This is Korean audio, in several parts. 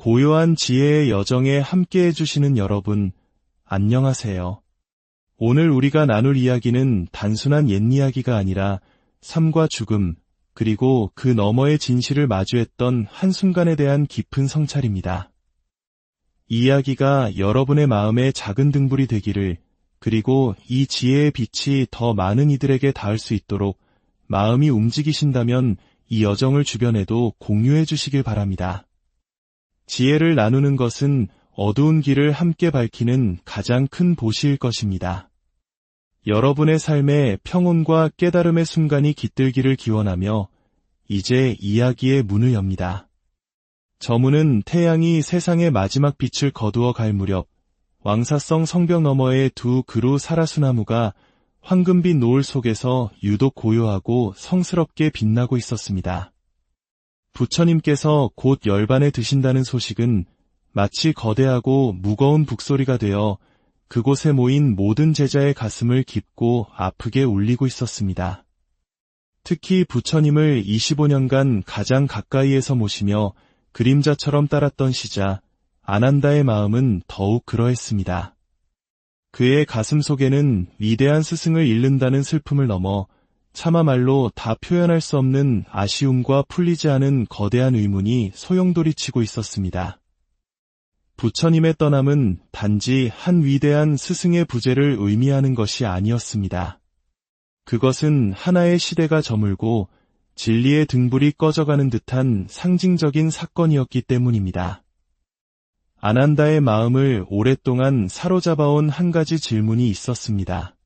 고요한 지혜의 여정에 함께해 주시는 여러분, 안녕하세요. 오늘 우리가 나눌 이야기는 단순한 옛 이야기가 아니라 삶과 죽음, 그리고 그 너머의 진실을 마주했던 한순간에 대한 깊은 성찰입니다. 이 이야기가 여러분의 마음에 작은 등불이 되기를, 그리고 이 지혜의 빛이 더 많은 이들에게 닿을 수 있도록 마음이 움직이신다면 이 여정을 주변에도 공유해 주시길 바랍니다. 지혜를 나누는 것은 어두운 길을 함께 밝히는 가장 큰 보시일 것입니다. 여러분의 삶에 평온과 깨달음의 순간이 깃들기를 기원하며 이제 이야기의 문을 엽니다. 저 문은 태양이 세상의 마지막 빛을 거두어 갈 무렵 왕사성 성벽 너머의 두 그루 사라수나무가 황금빛 노을 속에서 유독 고요하고 성스럽게 빛나고 있었습니다. 부처님께서 곧 열반에 드신다는 소식은 마치 거대하고 무거운 북소리가 되어 그곳에 모인 모든 제자의 가슴을 깊고 아프게 울리고 있었습니다. 특히 부처님을 25년간 가장 가까이에서 모시며 그림자처럼 따랐던 시자 아난다의 마음은 더욱 그러했습니다. 그의 가슴 속에는 위대한 스승을 잃는다는 슬픔을 넘어 차마 말로 다 표현할 수 없는 아쉬움과 풀리지 않은 거대한 의문이 소용돌이치고 있었습니다. 부처님의 떠남은 단지 한 위대한 스승의 부재를 의미하는 것이 아니었습니다. 그것은 하나의 시대가 저물고 진리의 등불이 꺼져가는 듯한 상징적인 사건이었기 때문입니다. 아난다의 마음을 오랫동안 사로잡아온 한 가지 질문이 있었습니다.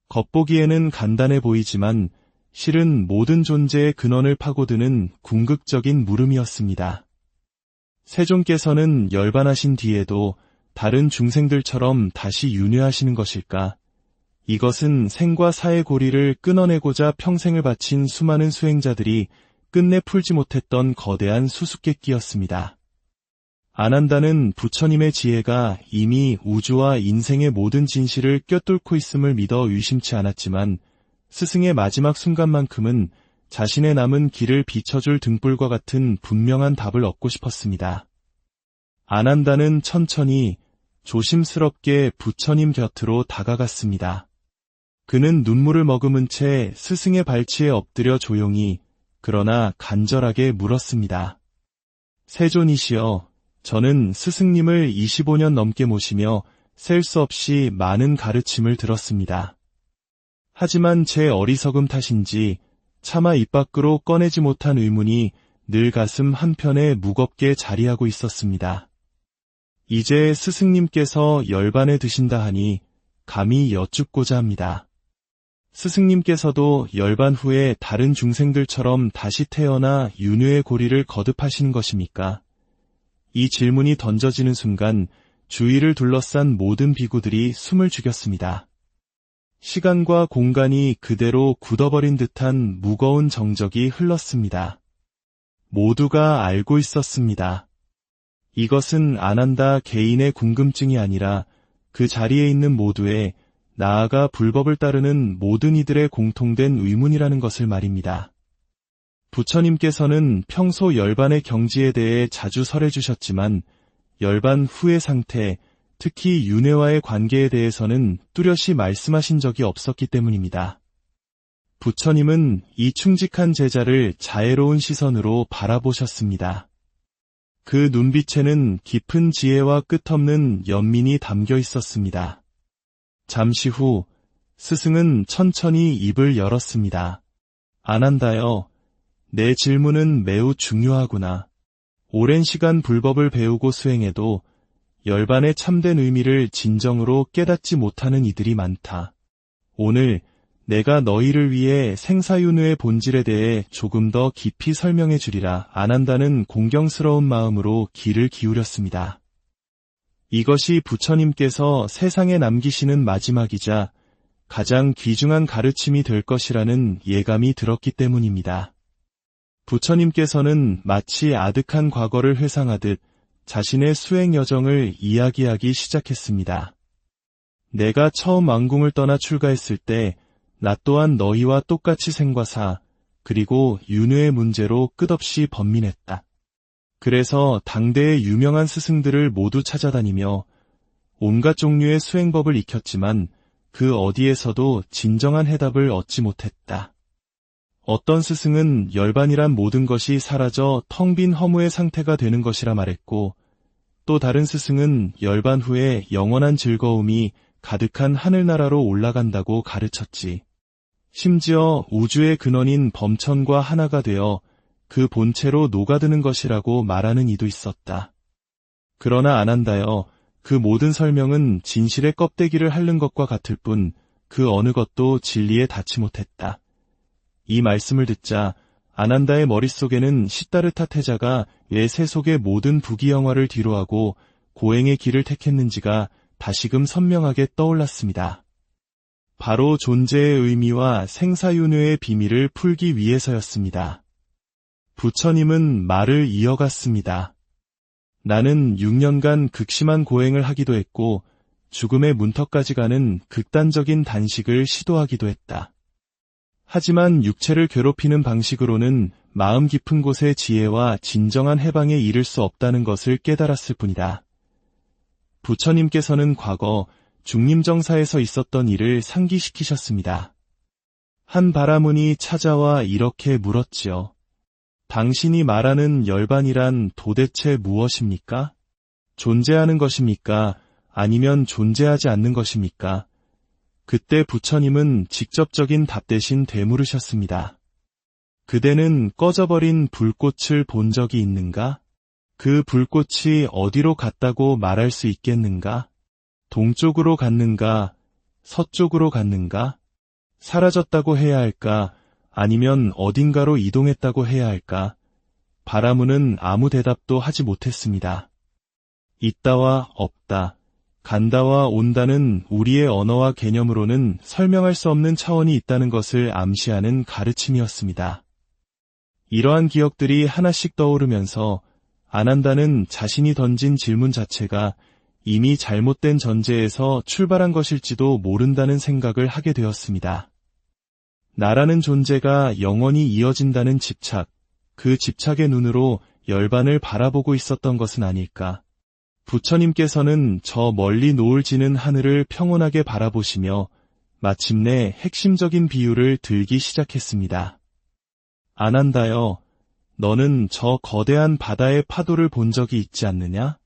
겉보기에는 간단해 보이지만 실은 모든 존재의 근원을 파고드는 궁극적인 물음이었습니다. 세존께서는 열반하신 뒤에도 다른 중생들처럼 다시 윤회하시는 것일까? 이것은 생과 사의 고리를 끊어내고자 평생을 바친 수많은 수행자들이 끝내 풀지 못했던 거대한 수수께끼였습니다. 아난다는 부처님의 지혜가 이미 우주와 인생의 모든 진실을 꿰뚫고 있음을 믿어 의심치 않았지만 스승의 마지막 순간만큼은 자신의 남은 길을 비춰줄 등불과 같은 분명한 답을 얻고 싶었습니다. 아난다는 천천히 조심스럽게 부처님 곁으로 다가갔습니다. 그는 눈물을 머금은 채 스승의 발치에 엎드려 조용히 그러나 간절하게 물었습니다. 세존이시여, 저는 스승님을 25년 넘게 모시며 셀 수 없이 많은 가르침을 들었습니다. 하지만 제 어리석음 탓인지 차마 입 밖으로 꺼내지 못한 의문이 늘 가슴 한편에 무겁게 자리하고 있었습니다. 이제 스승님께서 열반에 드신다 하니 감히 여쭙고자 합니다. 스승님께서도 열반 후에 다른 중생들처럼 다시 태어나 윤회의 고리를 거듭하시는 것입니까? 이 질문이 던져지는 순간 주위를 둘러싼 모든 비구들이 숨을 죽였습니다. 시간과 공간이 그대로 굳어버린 듯한 무거운 정적이 흘렀습니다. 모두가 알고 있었습니다. 이것은 아난다 개인의 궁금증이 아니라 그 자리에 있는 모두의, 나아가 불법을 따르는 모든 이들의 공통된 의문이라는 것을 말입니다. 부처님께서는 평소 열반의 경지에 대해 자주 설해주셨지만 열반 후의 상태, 특히 윤회와의 관계에 대해서는 뚜렷이 말씀하신 적이 없었기 때문입니다. 부처님은 이 충직한 제자를 자애로운 시선으로 바라보셨습니다. 그 눈빛에는 깊은 지혜와 끝없는 연민이 담겨 있었습니다. 잠시 후 스승은 천천히 입을 열었습니다. 아난다여, 내 질문은 매우 중요하구나. 오랜 시간 불법을 배우고 수행해도 열반의 참된 의미를 진정으로 깨닫지 못하는 이들이 많다. 오늘 내가 너희를 위해 생사윤회의 본질에 대해 조금 더 깊이 설명해 주리라. 아난다는 공경스러운 마음으로 귀를 기울였습니다. 이것이 부처님께서 세상에 남기시는 마지막이자 가장 귀중한 가르침이 될 것이라는 예감이 들었기 때문입니다. 부처님께서는 마치 아득한 과거를 회상하듯 자신의 수행 여정을 이야기하기 시작했습니다. 내가 처음 왕궁을 떠나 출가했을 때 나 또한 너희와 똑같이 생과 사, 그리고 윤회의 문제로 끝없이 번민했다. 그래서 당대의 유명한 스승들을 모두 찾아다니며 온갖 종류의 수행법을 익혔지만 그 어디에서도 진정한 해답을 얻지 못했다. 어떤 스승은 열반이란 모든 것이 사라져 텅 빈 허무의 상태가 되는 것이라 말했고, 또 다른 스승은 열반 후에 영원한 즐거움이 가득한 하늘나라로 올라간다고 가르쳤지. 심지어 우주의 근원인 범천과 하나가 되어 그 본체로 녹아드는 것이라고 말하는 이도 있었다. 그러나 아난다여, 그 모든 설명은 진실의 껍데기를 핥는 것과 같을 뿐 그 어느 것도 진리에 닿지 못했다. 이 말씀을 듣자 아난다의 머릿속에는 시다르타 태자가 왜 세속의 모든 부귀영화를 뒤로하고 고행의 길을 택했는지가 다시금 선명하게 떠올랐습니다. 바로 존재의 의미와 생사윤회의 비밀을 풀기 위해서였습니다. 부처님은 말을 이어갔습니다. 나는 6년간 극심한 고행을 하기도 했고 죽음의 문턱까지 가는 극단적인 단식을 시도하기도 했다. 하지만 육체를 괴롭히는 방식으로는 마음 깊은 곳의 지혜와 진정한 해방에 이를 수 없다는 것을 깨달았을 뿐이다. 부처님께서는 과거 중림정사에서 있었던 일을 상기시키셨습니다. 한 바라문이 찾아와 이렇게 물었지요. 당신이 말하는 열반이란 도대체 무엇입니까? 존재하는 것입니까? 아니면 존재하지 않는 것입니까? 그때 부처님은 직접적인 답 대신 되물으셨습니다. 그대는 꺼져버린 불꽃을 본 적이 있는가? 그 불꽃이 어디로 갔다고 말할 수 있겠는가? 동쪽으로 갔는가? 서쪽으로 갔는가? 사라졌다고 해야 할까? 아니면 어딘가로 이동했다고 해야 할까? 바라문은 아무 대답도 하지 못했습니다. 있다와 없다, 간다와 온다는 우리의 언어와 개념으로는 설명할 수 없는 차원이 있다는 것을 암시하는 가르침이었습니다. 이러한 기억들이 하나씩 떠오르면서 아난다는 자신이 던진 질문 자체가 이미 잘못된 전제에서 출발한 것일지도 모른다는 생각을 하게 되었습니다. 나라는 존재가 영원히 이어진다는 집착, 그 집착의 눈으로 열반을 바라보고 있었던 것은 아닐까. 부처님께서는 저 멀리 노을 지는 하늘을 평온하게 바라보시며 마침내 핵심적인 비유를 들기 시작했습니다. 아난다여, 너는 저 거대한 바다의 파도를 본 적이 있지 않느냐?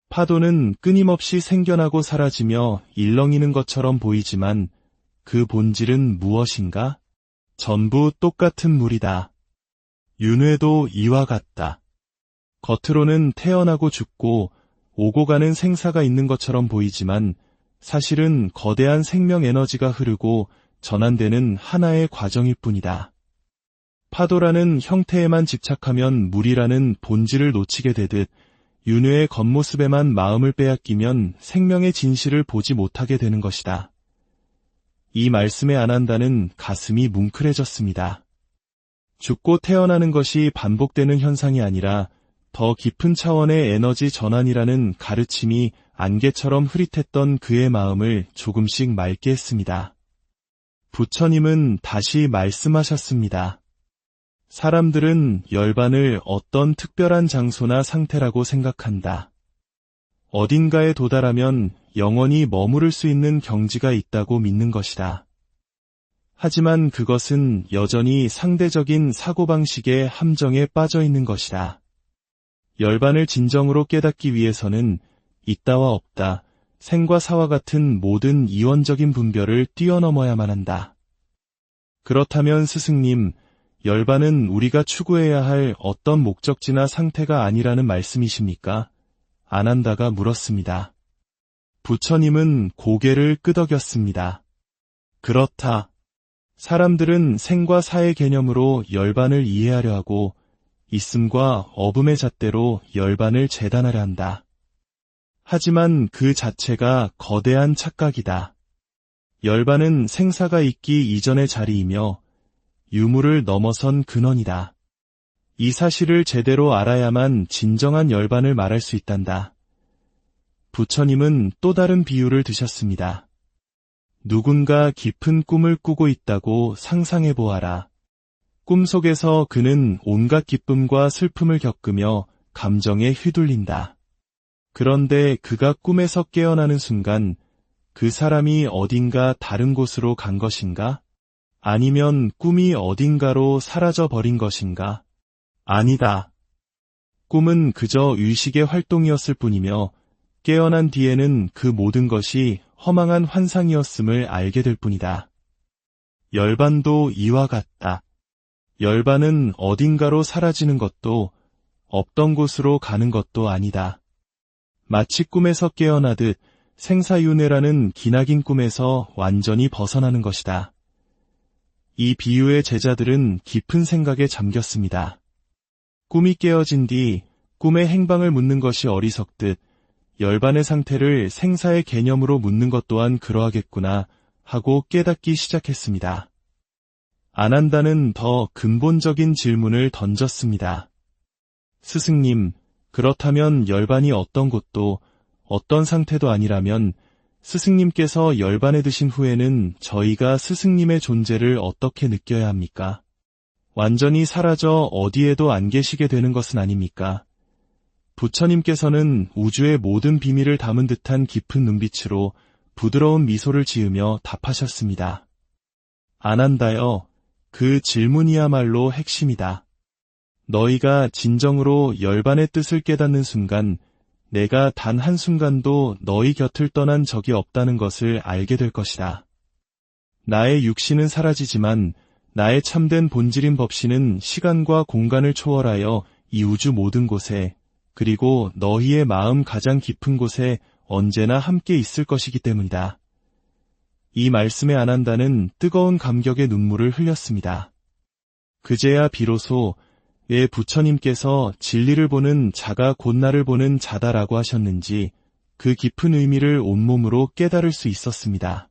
파도는 끊임없이 생겨나고 사라지며 일렁이는 것처럼 보이지만 그 본질은 무엇인가? 전부 똑같은 물이다. 윤회도 이와 같다. 겉으로는 태어나고 죽고 오고 가는 생사가 있는 것처럼 보이지만 사실은 거대한 생명 에너지가 흐르고 전환되는 하나의 과정일 뿐이다. 파도라는 형태에만 집착하면 물이라는 본질을 놓치게 되듯 윤회의 겉모습에만 마음을 빼앗기면 생명의 진실을 보지 못하게 되는 것이다. 이 말씀에 아난다는 가슴이 뭉클해졌습니다. 죽고 태어나는 것이 반복되는 현상이 아니라 더 깊은 차원의 에너지 전환이라는 가르침이 안개처럼 흐릿했던 그의 마음을 조금씩 맑게 했습니다. 부처님은 다시 말씀하셨습니다. 사람들은 열반을 어떤 특별한 장소나 상태라고 생각한다. 어딘가에 도달하면 영원히 머무를 수 있는 경지가 있다고 믿는 것이다. 하지만 그것은 여전히 상대적인 사고방식의 함정에 빠져 있는 것이다. 열반을 진정으로 깨닫기 위해서는 있다와 없다, 생과 사와 같은 모든 이원적인 분별을 뛰어넘어야만 한다. 그렇다면 스승님, 열반은 우리가 추구해야 할 어떤 목적지나 상태가 아니라는 말씀이십니까? 아난다가 물었습니다. 부처님은 고개를 끄덕였습니다. 그렇다. 사람들은 생과 사의 개념으로 열반을 이해하려 하고 있음과 없음의 잣대로 열반을 재단하려 한다. 하지만 그 자체가 거대한 착각이다. 열반은 생사가 있기 이전의 자리이며 유무를 넘어선 근원이다. 이 사실을 제대로 알아야만 진정한 열반을 말할 수 있단다. 부처님은 또 다른 비유를 드셨습니다. 누군가 깊은 꿈을 꾸고 있다고 상상해보아라. 꿈속에서 그는 온갖 기쁨과 슬픔을 겪으며 감정에 휘둘린다. 그런데 그가 꿈에서 깨어나는 순간 그 사람이 어딘가 다른 곳으로 간 것인가? 아니면 꿈이 어딘가로 사라져 버린 것인가? 아니다. 꿈은 그저 의식의 활동이었을 뿐이며 깨어난 뒤에는 그 모든 것이 허망한 환상이었음을 알게 될 뿐이다. 열반도 이와 같다. 열반은 어딘가로 사라지는 것도 없던 곳으로 가는 것도 아니다. 마치 꿈에서 깨어나듯 생사윤회라는 기나긴 꿈에서 완전히 벗어나는 것이다. 이 비유의 제자들은 깊은 생각에 잠겼습니다. 꿈이 깨어진 뒤 꿈의 행방을 묻는 것이 어리석듯 열반의 상태를 생사의 개념으로 묻는 것 또한 그러하겠구나 하고 깨닫기 시작했습니다. 아난다는 더 근본적인 질문을 던졌습니다. 스승님, 그렇다면 열반이 어떤 곳도 어떤 상태도 아니라면 스승님께서 열반에 드신 후에는 저희가 스승님의 존재를 어떻게 느껴야 합니까? 완전히 사라져 어디에도 안 계시게 되는 것은 아닙니까? 부처님께서는 우주의 모든 비밀을 담은 듯한 깊은 눈빛으로 부드러운 미소를 지으며 답하셨습니다. 아난다여, 그 질문이야말로 핵심이다. 너희가 진정으로 열반의 뜻을 깨닫는 순간 내가 단 한순간도 너희 곁을 떠난 적이 없다는 것을 알게 될 것이다. 나의 육신은 사라지지만 나의 참된 본질인 법신은 시간과 공간을 초월하여 이 우주 모든 곳에 그리고 너희의 마음 가장 깊은 곳에 언제나 함께 있을 것이기 때문이다. 이 말씀에 아난다는 뜨거운 감격의 눈물을 흘렸습니다. 그제야 비로소 왜 부처님께서 진리를 보는 자가 곧 나를 보는 자다라고 하셨는지 그 깊은 의미를 온몸으로 깨달을 수 있었습니다.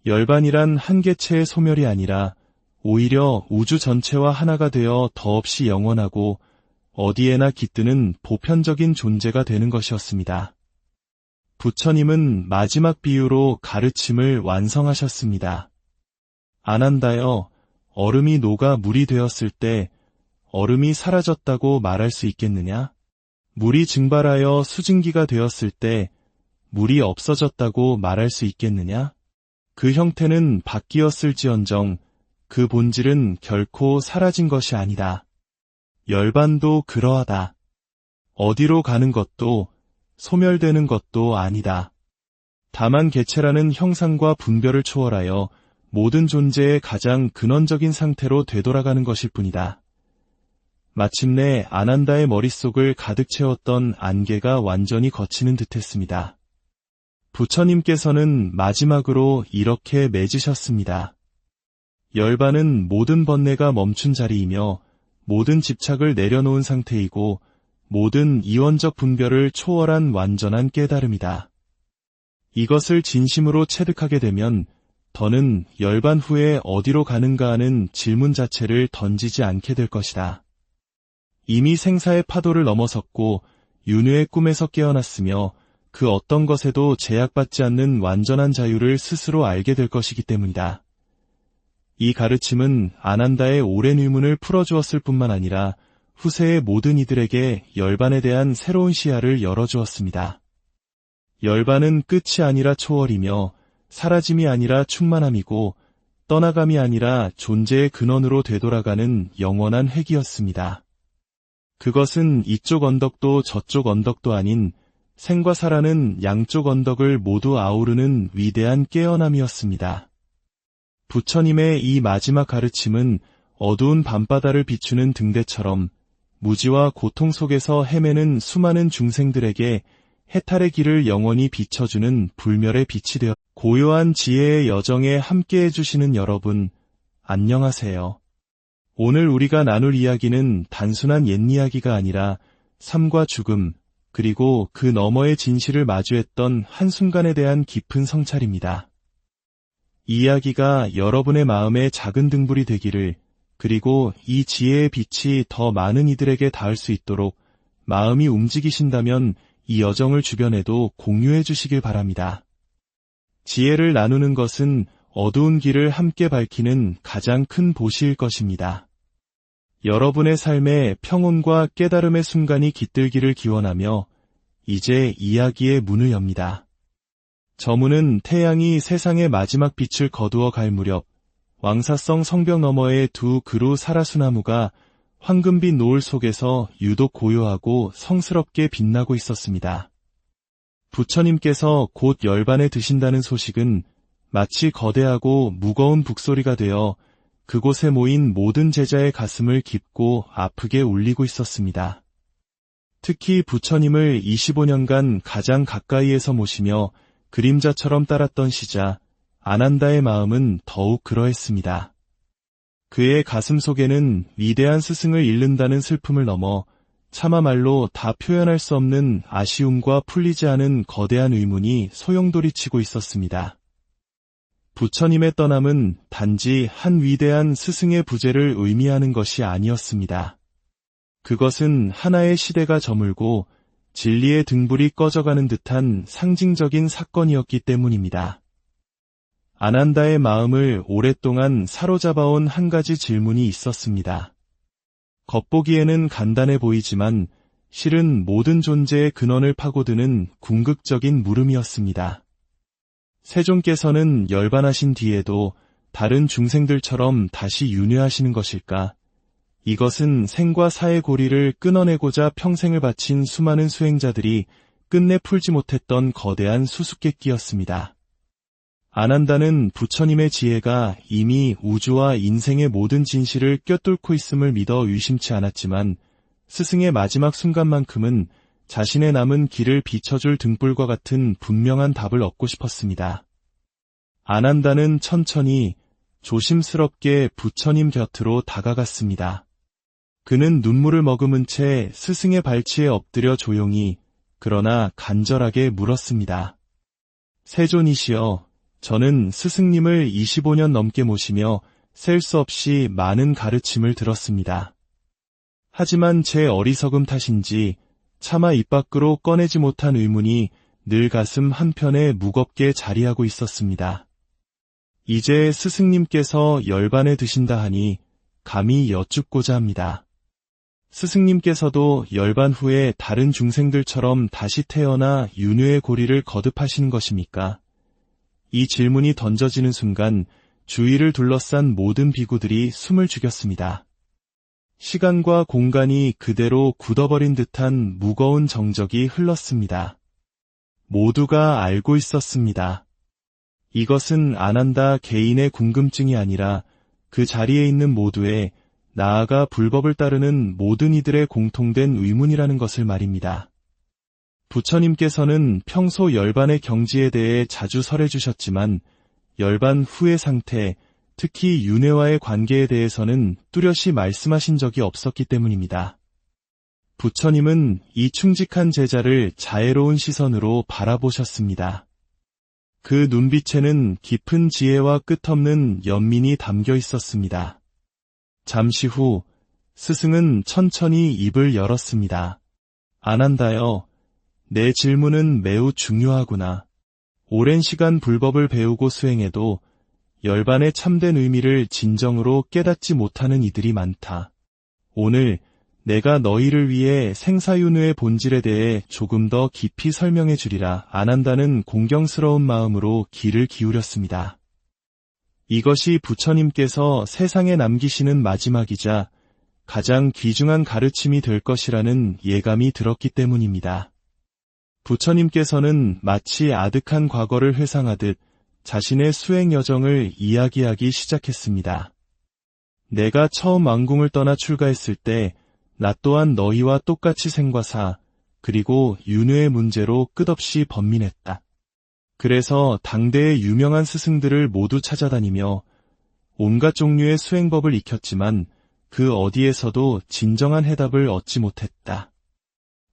열반이란 한 개체의 소멸이 아니라 오히려 우주 전체와 하나가 되어 더없이 영원하고 어디에나 깃드는 보편적인 존재가 되는 것이었습니다. 부처님은 마지막 비유로 가르침을 완성하셨습니다. 아난다여, 얼음이 녹아 물이 되었을 때 얼음이 사라졌다고 말할 수 있겠느냐? 물이 증발하여 수증기가 되었을 때 물이 없어졌다고 말할 수 있겠느냐? 그 형태는 바뀌었을지언정 그 본질은 결코 사라진 것이 아니다. 열반도 그러하다. 어디로 가는 것도 소멸되는 것도 아니다. 다만 개체라는 형상과 분별을 초월하여 모든 존재의 가장 근원적인 상태로 되돌아가는 것일 뿐이다. 마침내 아난다의 머릿속을 가득 채웠던 안개가 완전히 걷히는 듯했습니다. 부처님께서는 마지막으로 이렇게 맺으셨습니다. 열반은 모든 번뇌가 멈춘 자리이며 모든 집착을 내려놓은 상태이고 모든 이원적 분별을 초월한 완전한 깨달음이다. 이것을 진심으로 체득하게 되면 더는 열반 후에 어디로 가는가 하는 질문 자체를 던지지 않게 될 것이다. 이미 생사의 파도를 넘어섰고 윤회의 꿈에서 깨어났으며 그 어떤 것에도 제약받지 않는 완전한 자유를 스스로 알게 될 것이기 때문이다. 이 가르침은 아난다의 오랜 의문을 풀어주었을 뿐만 아니라 후세의 모든 이들에게 열반에 대한 새로운 시야를 열어주었습니다. 열반은 끝이 아니라 초월이며 사라짐이 아니라 충만함이고 떠나감이 아니라 존재의 근원으로 되돌아가는 영원한 회귀였습니다. 그것은 이쪽 언덕도 저쪽 언덕도 아닌 생과 사라는 양쪽 언덕을 모두 아우르는 위대한 깨어남이었습니다. 부처님의 이 마지막 가르침은 어두운 밤바다를 비추는 등대처럼 무지와 고통 속에서 헤매는 수많은 중생들에게 해탈의 길을 영원히 비춰주는 불멸의 빛이 되어 고요한 지혜의 여정에 함께해 주시는 여러분, 안녕하세요. 오늘 우리가 나눌 이야기는 단순한 옛 이야기가 아니라 삶과 죽음, 그리고 그 너머의 진실을 마주했던 한순간에 대한 깊은 성찰입니다. 이 이야기가 여러분의 마음에 작은 등불이 되기를, 그리고 이 지혜의 빛이 더 많은 이들에게 닿을 수 있도록 마음이 움직이신다면 이 여정을 주변에도 공유해 주시길 바랍니다. 지혜를 나누는 것은 어두운 길을 함께 밝히는 가장 큰 보시일 것입니다. 여러분의 삶에 평온과 깨달음의 순간이 깃들기를 기원하며 이제 이야기의 문을 엽니다. 저 문은 태양이 세상의 마지막 빛을 거두어 갈 무렵 왕사성 성벽 너머의 두 그루 사라수나무가 황금빛 노을 속에서 유독 고요하고 성스럽게 빛나고 있었습니다. 부처님께서 곧 열반에 드신다는 소식은 마치 거대하고 무거운 북소리가 되어 그곳에 모인 모든 제자의 가슴을 깊고 아프게 울리고 있었습니다. 특히 부처님을 25년간 가장 가까이에서 모시며 그림자처럼 따랐던 시자 아난다의 마음은 더욱 그러했습니다. 그의 가슴 속에는 위대한 스승을 잃는다는 슬픔을 넘어 차마 말로 다 표현할 수 없는 아쉬움과 풀리지 않은 거대한 의문이 소용돌이치고 있었습니다. 부처님의 떠남은 단지 한 위대한 스승의 부재를 의미하는 것이 아니었습니다. 그것은 하나의 시대가 저물고 진리의 등불이 꺼져가는 듯한 상징적인 사건이었기 때문입니다. 아난다의 마음을 오랫동안 사로잡아온 한 가지 질문이 있었습니다. 겉보기에는 간단해 보이지만 실은 모든 존재의 근원을 파고드는 궁극적인 물음이었습니다. 세존께서는 열반하신 뒤에도 다른 중생들처럼 다시 윤회하시는 것일까? 이것은 생과 사의 고리를 끊어내고자 평생을 바친 수많은 수행자들이 끝내 풀지 못했던 거대한 수수께끼였습니다. 아난다는 부처님의 지혜가 이미 우주와 인생의 모든 진실을 꿰뚫고 있음을 믿어 의심치 않았지만 스승의 마지막 순간만큼은 자신의 남은 길을 비춰줄 등불과 같은 분명한 답을 얻고 싶었습니다. 아난다는 천천히 조심스럽게 부처님 곁으로 다가갔습니다. 그는 눈물을 머금은 채 스승의 발치에 엎드려 조용히 그러나 간절하게 물었습니다. 세존이시여, 저는 스승님을 25년 넘게 모시며 셀 수 없이 많은 가르침을 들었습니다. 하지만 제 어리석음 탓인지 차마 입 밖으로 꺼내지 못한 의문이 늘 가슴 한편에 무겁게 자리하고 있었습니다. 이제 스승님께서 열반에 드신다 하니 감히 여쭙고자 합니다. 스승님께서도 열반 후에 다른 중생들처럼 다시 태어나 윤회의 고리를 거듭하시는 것입니까? 이 질문이 던져지는 순간 주위를 둘러싼 모든 비구들이 숨을 죽였습니다. 시간과 공간이 그대로 굳어버린 듯한 무거운 정적이 흘렀습니다. 모두가 알고 있었습니다. 이것은 아난다 개인의 궁금증이 아니라 그 자리에 있는 모두의, 나아가 불법을 따르는 모든 이들의 공통된 의문이라는 것을 말입니다. 부처님께서는 평소 열반의 경지에 대해 자주 설해주셨지만 열반 후의 상태, 특히 윤회와의 관계에 대해서는 뚜렷이 말씀하신 적이 없었기 때문입니다. 부처님은 이 충직한 제자를 자애로운 시선으로 바라보셨습니다. 그 눈빛에는 깊은 지혜와 끝없는 연민이 담겨 있었습니다. 잠시 후 스승은 천천히 입을 열었습니다. 아난다여, 내 질문은 매우 중요하구나. 오랜 시간 불법을 배우고 수행해도 열반의 참된 의미를 진정으로 깨닫지 못하는 이들이 많다. 오늘 내가 너희를 위해 생사윤회의 본질에 대해 조금 더 깊이 설명해 주리라. 아난다는 공경스러운 마음으로 귀를 기울였습니다. 이것이 부처님께서 세상에 남기시는 마지막이자 가장 귀중한 가르침이 될 것이라는 예감이 들었기 때문입니다. 부처님께서는 마치 아득한 과거를 회상하듯 자신의 수행 여정을 이야기하기 시작했습니다. 내가 처음 왕궁을 떠나 출가했을 때 나 또한 너희와 똑같이 생과 사, 그리고 윤회의 문제로 끝없이 번민했다. 그래서 당대의 유명한 스승들을 모두 찾아다니며 온갖 종류의 수행법을 익혔지만 그 어디에서도 진정한 해답을 얻지 못했다.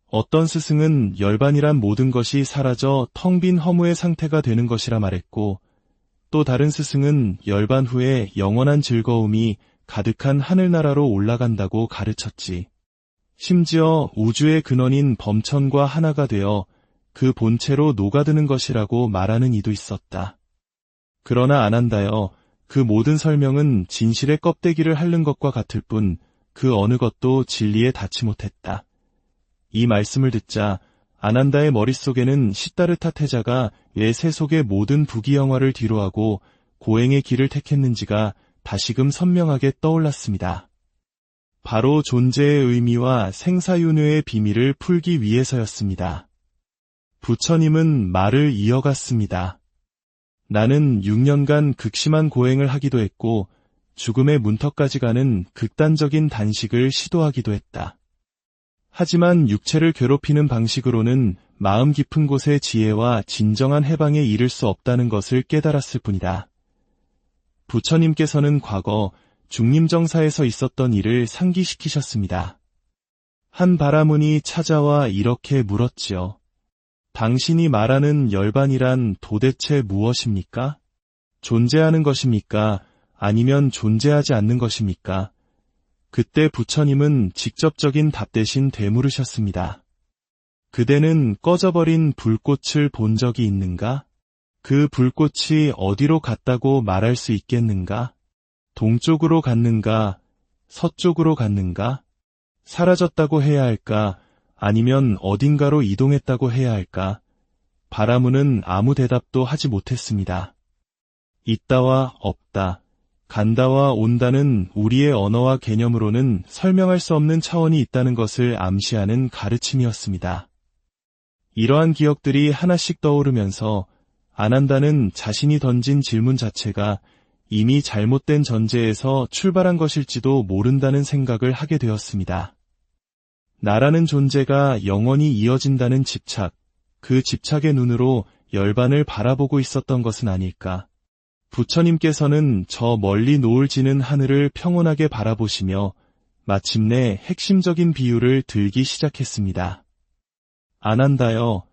어떤 스승은 열반이란 모든 것이 사라져 텅 빈 허무의 상태가 되는 것이라 말했고, 또 다른 스승은 열반 후에 영원한 즐거움이 가득한 하늘나라로 올라간다고 가르쳤지. 심지어 우주의 근원인 범천과 하나가 되어 그 본체로 녹아드는 것이라고 말하는 이도 있었다. 그러나 아난다여, 그 모든 설명은 진실의 껍데기를 핥는 것과 같을 뿐 그 어느 것도 진리에 닿지 못했다. 이 말씀을 듣자 아난다의 머릿속에는 시다르타 태자가 왜 세속의 모든 부귀영화를 뒤로하고 고행의 길을 택했는지가 다시금 선명하게 떠올랐습니다. 바로 존재의 의미와 생사윤회의 비밀을 풀기 위해서였습니다. 부처님은 말을 이어갔습니다. 나는 6년간 극심한 고행을 하기도 했고 죽음의 문턱까지 가는 극단적인 단식을 시도하기도 했다. 하지만 육체를 괴롭히는 방식으로는 마음 깊은 곳의 지혜와 진정한 해방에 이를 수 없다는 것을 깨달았을 뿐이다. 부처님께서는 과거 중림정사에서 있었던 일을 상기시키셨습니다. 한 바라문이 찾아와 이렇게 물었지요. 당신이 말하는 열반이란 도대체 무엇입니까? 존재하는 것입니까? 아니면 존재하지 않는 것입니까? 그때 부처님은 직접적인 답 대신 되물으셨습니다. 그대는 꺼져버린 불꽃을 본 적이 있는가? 그 불꽃이 어디로 갔다고 말할 수 있겠는가? 동쪽으로 갔는가? 서쪽으로 갔는가? 사라졌다고 해야 할까? 아니면 어딘가로 이동했다고 해야 할까? 바라문은 아무 대답도 하지 못했습니다. 있다와 없다, 간다와 온다는 우리의 언어와 개념으로는 설명할 수 없는 차원이 있다는 것을 암시하는 가르침이었습니다. 이러한 기억들이 하나씩 떠오르면서 아난다는 자신이 던진 질문 자체가 이미 잘못된 전제에서 출발한 것일지도 모른다는 생각을 하게 되었습니다. 나라는 존재가 영원히 이어진다는 집착, 그 집착의 눈으로 열반을 바라보고 있었던 것은 아닐까. 부처님께서는 저 멀리 노을 지는 하늘을 평온하게 바라보시며 마침내 핵심적인 비유를 들기 시작했습니다. 아난다여,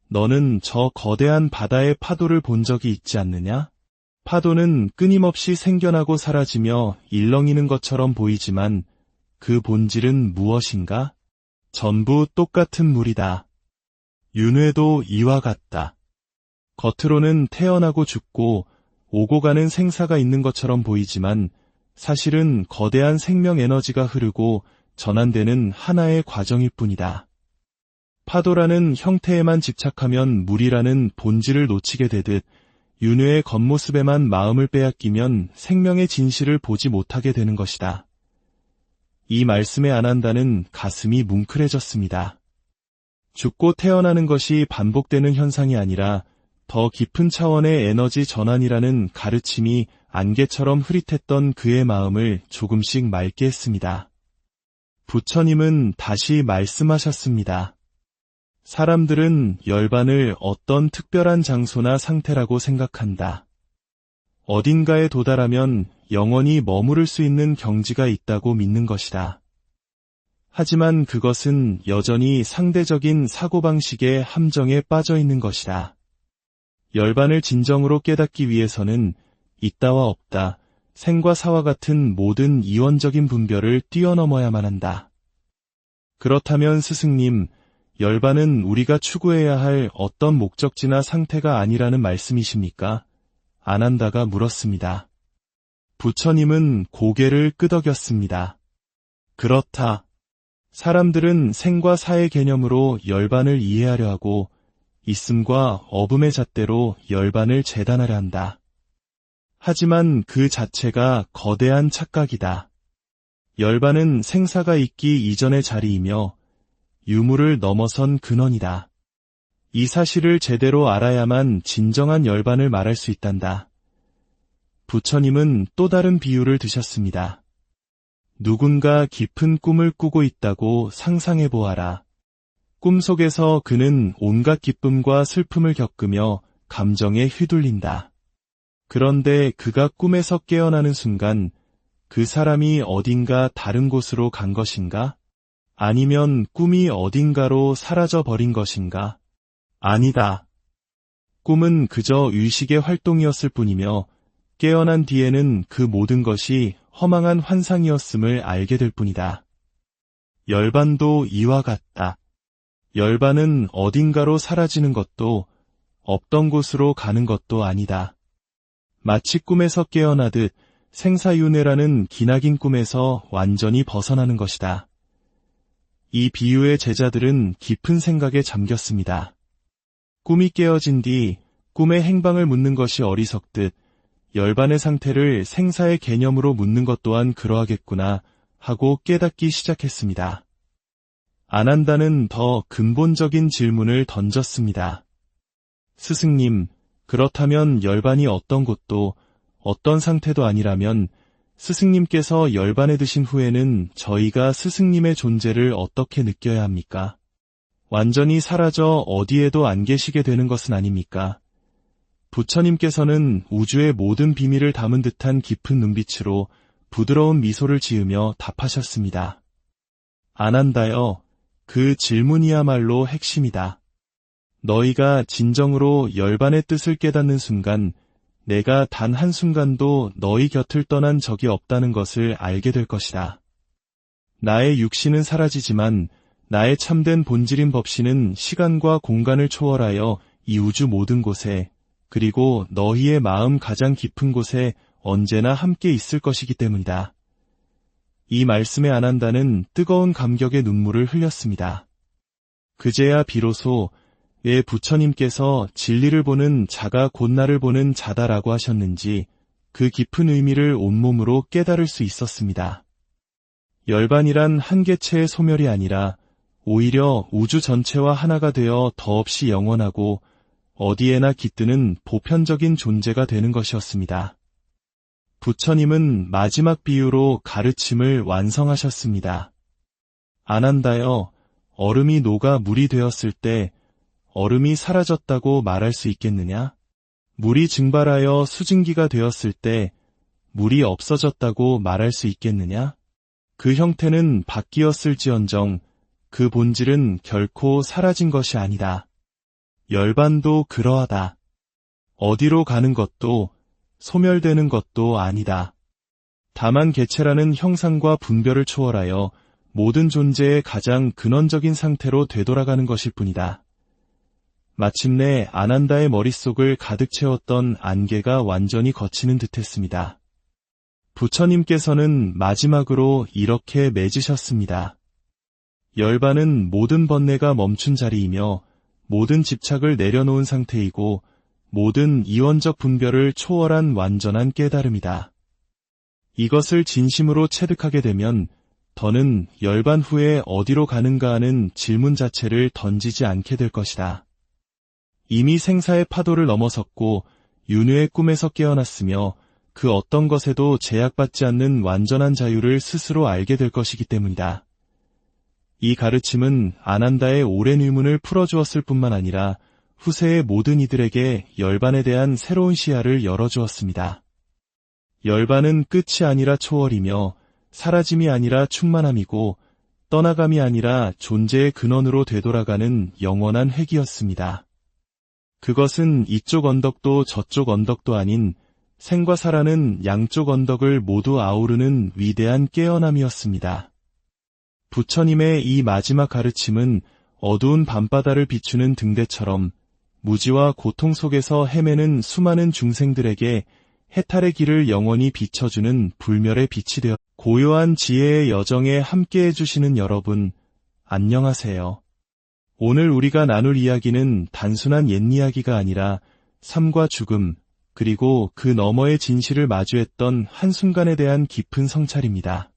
너는 저 거대한 바다의 파도를 본 적이 있지 않느냐? 파도는 끊임없이 생겨나고 사라지며 일렁이는 것처럼 보이지만 그 본질은 무엇인가? 전부 똑같은 물이다. 윤회도 이와 같다. 겉으로는 태어나고 죽고 오고 가는 생사가 있는 것처럼 보이지만 사실은 거대한 생명 에너지가 흐르고 전환되는 하나의 과정일 뿐이다. 파도라는 형태에만 집착하면 물이라는 본질을 놓치게 되듯 윤회의 겉모습에만 마음을 빼앗기면 생명의 진실을 보지 못하게 되는 것이다. 이 말씀에 아난다는 가슴이 뭉클해졌습니다. 죽고 태어나는 것이 반복되는 현상이 아니라 더 깊은 차원의 에너지 전환이라는 가르침이 안개처럼 흐릿했던 그의 마음을 조금씩 맑게 했습니다. 부처님은 다시 말씀하셨습니다. 사람들은 열반을 어떤 특별한 장소나 상태라고 생각한다. 어딘가에 도달하면 영원히 머무를 수 있는 경지가 있다고 믿는 것이다. 하지만 그것은 여전히 상대적인 사고방식의 함정에 빠져 있는 것이다. 열반을 진정으로 깨닫기 위해서는 있다와 없다, 생과 사와 같은 모든 이원적인 분별을 뛰어넘어야만 한다. 그렇다면 스승님, 열반은 우리가 추구해야 할 어떤 목적지나 상태가 아니라는 말씀이십니까? 아난다가 물었습니다. 부처님은 고개를 끄덕였습니다. 그렇다. 사람들은 생과 사의 개념으로 열반을 이해하려 하고 있음과 없음의 잣대로 열반을 재단하려 한다. 하지만 그 자체가 거대한 착각이다. 열반은 생사가 있기 이전의 자리이며 유무를 넘어선 근원이다. 이 사실을 제대로 알아야만 진정한 열반을 말할 수 있단다. 부처님은 또 다른 비유를 드셨습니다. 누군가 깊은 꿈을 꾸고 있다고 상상해 보아라. 꿈속에서 그는 온갖 기쁨과 슬픔을 겪으며 감정에 휘둘린다. 그런데 그가 꿈에서 깨어나는 순간 그 사람이 어딘가 다른 곳으로 간 것인가? 아니면 꿈이 어딘가로 사라져 버린 것인가? 아니다. 꿈은 그저 의식의 활동이었을 뿐이며 깨어난 뒤에는 그 모든 것이 허망한 환상이었음을 알게 될 뿐이다. 열반도 이와 같다. 열반은 어딘가로 사라지는 것도 없던 곳으로 가는 것도 아니다. 마치 꿈에서 깨어나듯 생사윤회라는 기나긴 꿈에서 완전히 벗어나는 것이다. 이 비유의 제자들은 깊은 생각에 잠겼습니다. 꿈이 깨어진 뒤 꿈의 행방을 묻는 것이 어리석듯 열반의 상태를 생사의 개념으로 묻는 것 또한 그러하겠구나 하고 깨닫기 시작했습니다. 아난다는 더 근본적인 질문을 던졌습니다. 스승님, 그렇다면 열반이 어떤 곳도 어떤 상태도 아니라면 스승님께서 열반에 드신 후에는 저희가 스승님의 존재를 어떻게 느껴야 합니까? 완전히 사라져 어디에도 안 계시게 되는 것은 아닙니까? 부처님께서는 우주의 모든 비밀을 담은 듯한 깊은 눈빛으로 부드러운 미소를 지으며 답하셨습니다. 아난다여, 그 질문이야말로 핵심이다. 너희가 진정으로 열반의 뜻을 깨닫는 순간 내가 단 한순간도 너희 곁을 떠난 적이 없다는 것을 알게 될 것이다. 나의 육신은 사라지지만 나의 참된 본질인 법신은 시간과 공간을 초월하여 이 우주 모든 곳에 그리고 너희의 마음 가장 깊은 곳에 언제나 함께 있을 것이기 때문이다. 이 말씀에 아난다는 뜨거운 감격의 눈물을 흘렸습니다. 그제야 비로소 왜 부처님께서 진리를 보는 자가 곧 나를 보는 자다라고 하셨는지 그 깊은 의미를 온몸으로 깨달을 수 있었습니다. 열반이란 한 개체의 소멸이 아니라 오히려 우주 전체와 하나가 되어 더없이 영원하고 어디에나 깃드는 보편적인 존재가 되는 것이었습니다. 부처님은 마지막 비유로 가르침을 완성하셨습니다. 아난다여, 얼음이 녹아 물이 되었을 때 얼음이 사라졌다고 말할 수 있겠느냐? 물이 증발하여 수증기가 되었을 때 물이 없어졌다고 말할 수 있겠느냐? 그 형태는 바뀌었을지언정 그 본질은 결코 사라진 것이 아니다. 열반도 그러하다. 어디로 가는 것도 소멸되는 것도 아니다. 다만 개체라는 형상과 분별을 초월하여 모든 존재의 가장 근원적인 상태로 되돌아가는 것일 뿐이다. 마침내 아난다의 머릿속을 가득 채웠던 안개가 완전히 걷히는 듯했습니다. 부처님께서는 마지막으로 이렇게 맺으셨습니다. 열반은 모든 번뇌가 멈춘 자리이며 모든 집착을 내려놓은 상태이고 모든 이원적 분별을 초월한 완전한 깨달음이다. 이것을 진심으로 체득하게 되면 더는 열반 후에 어디로 가는가 하는 질문 자체를 던지지 않게 될 것이다. 이미 생사의 파도를 넘어섰고 윤회의 꿈에서 깨어났으며 그 어떤 것에도 제약받지 않는 완전한 자유를 스스로 알게 될 것이기 때문이다. 이 가르침은 아난다의 오랜 의문을 풀어주었을 뿐만 아니라 후세의 모든 이들에게 열반에 대한 새로운 시야를 열어주었습니다. 열반은 끝이 아니라 초월이며 사라짐이 아니라 충만함이고 떠나감이 아니라 존재의 근원으로 되돌아가는 영원한 회귀였습니다. 그것은 이쪽 언덕도 저쪽 언덕도 아닌 생과 사라는 양쪽 언덕을 모두 아우르는 위대한 깨어남이었습니다. 부처님의 이 마지막 가르침은 어두운 밤바다를 비추는 등대처럼 무지와 고통 속에서 헤매는 수많은 중생들에게 해탈의 길을 영원히 비춰주는 불멸의 빛이 되어 고요한 지혜의 여정에 함께해 주시는 여러분, 안녕하세요. 오늘 우리가 나눌 이야기는 단순한 옛 이야기가 아니라 삶과 죽음, 그리고 그 너머의 진실을 마주했던 한순간에 대한 깊은 성찰입니다.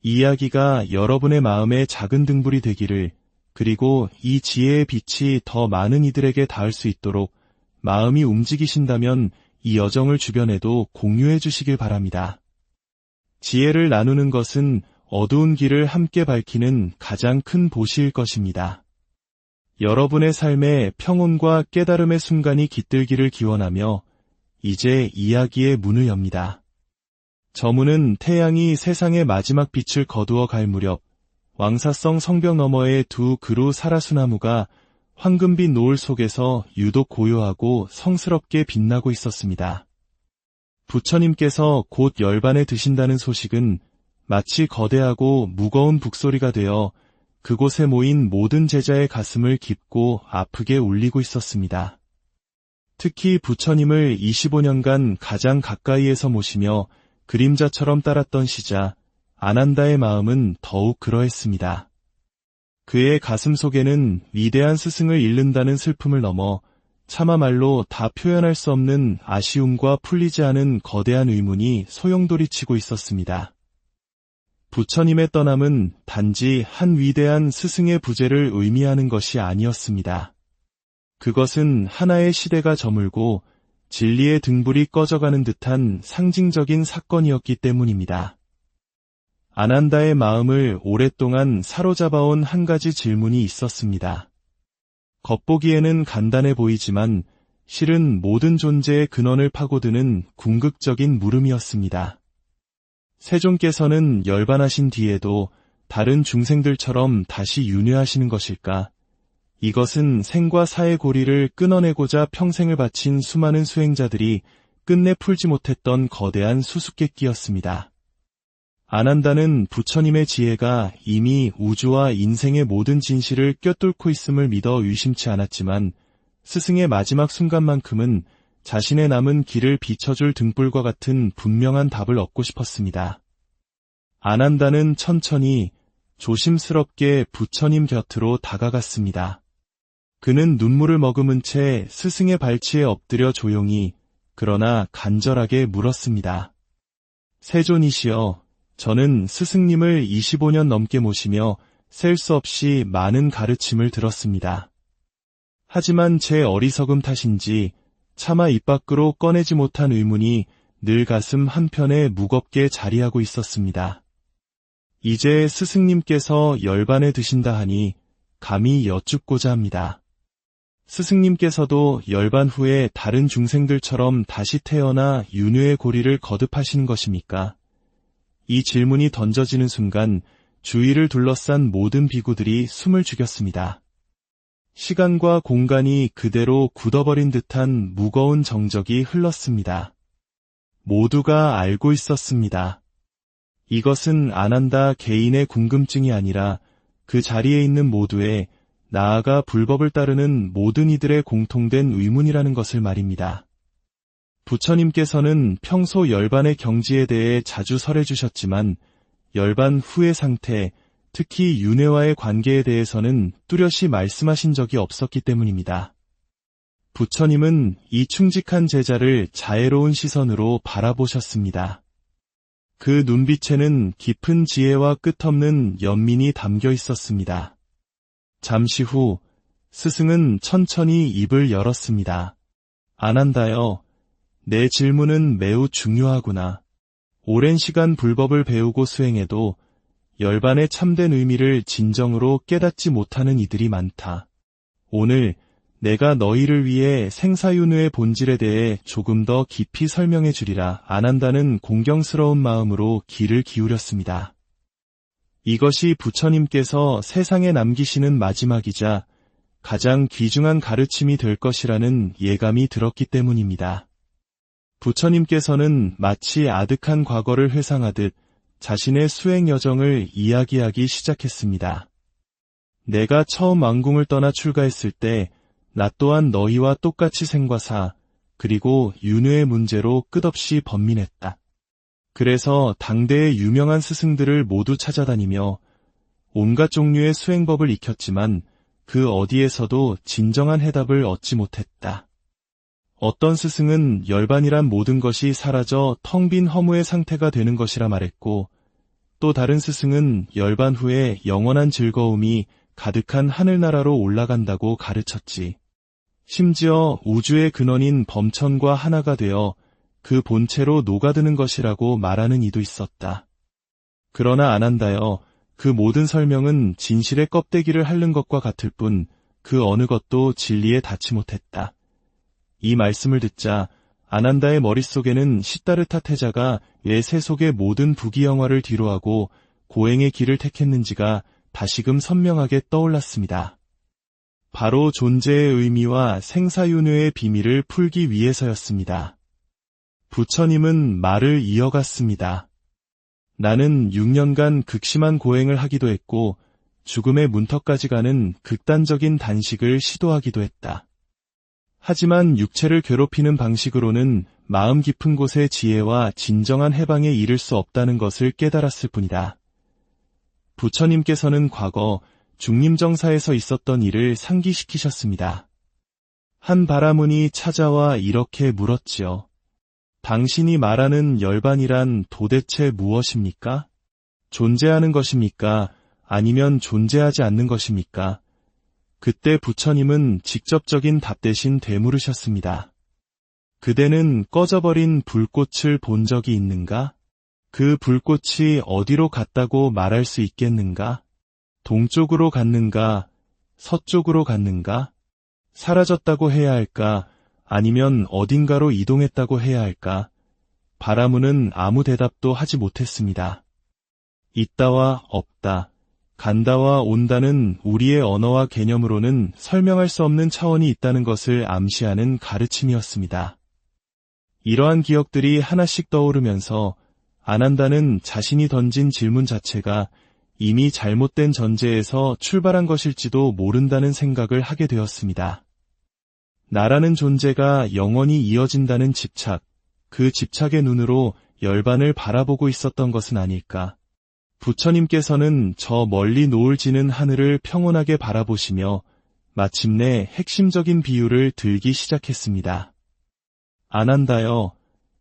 이 이야기가 여러분의 마음에 작은 등불이 되기를, 그리고 이 지혜의 빛이 더 많은 이들에게 닿을 수 있도록 마음이 움직이신다면 이 여정을 주변에도 공유해 주시길 바랍니다. 지혜를 나누는 것은 어두운 길을 함께 밝히는 가장 큰 보시일 것입니다. 여러분의 삶에 평온과 깨달음의 순간이 깃들기를 기원하며 이제 이야기의 문을 엽니다. 저 문은 태양이 세상의 마지막 빛을 거두어 갈 무렵 왕사성 성벽 너머의 두 그루 사라수나무가 황금빛 노을 속에서 유독 고요하고 성스럽게 빛나고 있었습니다. 부처님께서 곧 열반에 드신다는 소식은 마치 거대하고 무거운 북소리가 되어 그곳에 모인 모든 제자의 가슴을 깊고 아프게 울리고 있었습니다. 특히 부처님을 25년간 가장 가까이에서 모시며 그림자처럼 따랐던 시자 아난다의 마음은 더욱 그러했습니다. 그의 가슴 속에는 위대한 스승을 잃는다는 슬픔을 넘어 차마 말로 다 표현할 수 없는 아쉬움과 풀리지 않은 거대한 의문이 소용돌이치고 있었습니다. 부처님의 떠남은 단지 한 위대한 스승의 부재를 의미하는 것이 아니었습니다. 그것은 하나의 시대가 저물고 진리의 등불이 꺼져가는 듯한 상징적인 사건이었기 때문입니다. 아난다의 마음을 오랫동안 사로잡아온 한 가지 질문이 있었습니다. 겉보기에는 간단해 보이지만 실은 모든 존재의 근원을 파고드는 궁극적인 물음이었습니다. 세존께서는 열반하신 뒤에도 다른 중생들처럼 다시 윤회하시는 것일까? 이것은 생과 사의 고리를 끊어내고자 평생을 바친 수많은 수행자들이 끝내 풀지 못했던 거대한 수수께끼였습니다. 아난다는 부처님의 지혜가 이미 우주와 인생의 모든 진실을 꿰뚫고 있음을 믿어 의심치 않았지만 스승의 마지막 순간만큼은 자신의 남은 길을 비춰줄 등불과 같은 분명한 답을 얻고 싶었습니다. 아난다는 천천히 조심스럽게 부처님 곁으로 다가갔습니다. 그는 눈물을 머금은 채 스승의 발치에 엎드려 조용히 그러나 간절하게 물었습니다. 세존이시여, 저는 스승님을 25년 넘게 모시며 셀 수 없이 많은 가르침을 들었습니다. 하지만 제 어리석음 탓인지 차마 입 밖으로 꺼내지 못한 의문이 늘 가슴 한편에 무겁게 자리하고 있었습니다. 이제 스승님께서 열반에 드신다 하니 감히 여쭙고자 합니다. 스승님께서도 열반 후에 다른 중생들처럼 다시 태어나 윤회의 고리를 거듭하시는 것입니까? 이 질문이 던져지는 순간 주위를 둘러싼 모든 비구들이 숨을 죽였습니다. 시간과 공간이 그대로 굳어버린 듯한 무거운 정적이 흘렀습니다. 모두가 알고 있었습니다. 이것은 아난다 개인의 궁금증이 아니라 그 자리에 있는 모두의, 나아가 불법을 따르는 모든 이들의 공통된 의문이라는 것을 말입니다. 부처님께서는 평소 열반의 경지에 대해 자주 설해주셨지만 열반 후의 상태, 특히 윤회와의 관계에 대해서는 뚜렷이 말씀하신 적이 없었기 때문입니다. 부처님은 이 충직한 제자를 자애로운 시선으로 바라보셨습니다. 그 눈빛에는 깊은 지혜와 끝없는 연민이 담겨 있었습니다. 잠시 후 스승은 천천히 입을 열었습니다. 아난다여, 내 질문은 매우 중요하구나. 오랜 시간 불법을 배우고 수행해도 열반의 참된 의미를 진정으로 깨닫지 못하는 이들이 많다. 오늘 내가 너희를 위해 생사윤회의 본질에 대해 조금 더 깊이 설명해 주리라. 아난다는 공경스러운 마음으로 귀를 기울였습니다. 이것이 부처님께서 세상에 남기시는 마지막이자 가장 귀중한 가르침이 될 것이라는 예감이 들었기 때문입니다. 부처님께서는 마치 아득한 과거를 회상하듯 자신의 수행 여정을 이야기하기 시작했습니다. 내가 처음 왕궁을 떠나 출가했을 때 나 또한 너희와 똑같이 생과 사, 그리고 윤회의 문제로 끝없이 번민했다. 그래서 당대의 유명한 스승들을 모두 찾아다니며 온갖 종류의 수행법을 익혔지만 그 어디에서도 진정한 해답을 얻지 못했다. 어떤 스승은 열반이란 모든 것이 사라져 텅 빈 허무의 상태가 되는 것이라 말했고, 또 다른 스승은 열반 후에 영원한 즐거움이 가득한 하늘나라로 올라간다고 가르쳤지. 심지어 우주의 근원인 범천과 하나가 되어 그 본체로 녹아드는 것이라고 말하는 이도 있었다. 그러나 아난다여, 그 모든 설명은 진실의 껍데기를 핥는 것과 같을 뿐 그 어느 것도 진리에 닿지 못했다. 이 말씀을 듣자 아난다의 머릿속에는 시다르타 태자가 왜 세속의 모든 부귀영화를 뒤로하고 고행의 길을 택했는지가 다시금 선명하게 떠올랐습니다. 바로 존재의 의미와 생사윤회의 비밀을 풀기 위해서였습니다. 부처님은 말을 이어갔습니다. 나는 6년간 극심한 고행을 하기도 했고 죽음의 문턱까지 가는 극단적인 단식을 시도하기도 했다. 하지만 육체를 괴롭히는 방식으로는 마음 깊은 곳의 지혜와 진정한 해방에 이를 수 없다는 것을 깨달았을 뿐이다. 부처님께서는 과거 중림정사에서 있었던 일을 상기시키셨습니다. 한 바라문이 찾아와 이렇게 물었지요. 당신이 말하는 열반이란 도대체 무엇입니까? 존재하는 것입니까? 아니면 존재하지 않는 것입니까? 그때 부처님은 직접적인 답 대신 되물으셨습니다. 그대는 꺼져버린 불꽃을 본 적이 있는가? 그 불꽃이 어디로 갔다고 말할 수 있겠는가? 동쪽으로 갔는가? 서쪽으로 갔는가? 사라졌다고 해야 할까? 아니면 어딘가로 이동했다고 해야 할까? 바라문은 아무 대답도 하지 못했습니다. 있다와 없다, 간다와 온다는 우리의 언어와 개념으로는 설명할 수 없는 차원이 있다는 것을 암시하는 가르침이었습니다. 이러한 기억들이 하나씩 떠오르면서 아난다는 자신이 던진 질문 자체가 이미 잘못된 전제에서 출발한 것일지도 모른다는 생각을 하게 되었습니다. 나라는 존재가 영원히 이어진다는 집착, 그 집착의 눈으로 열반을 바라보고 있었던 것은 아닐까. 부처님께서는 저 멀리 노을 지는 하늘을 평온하게 바라보시며 마침내 핵심적인 비유를 들기 시작했습니다. 아난다여,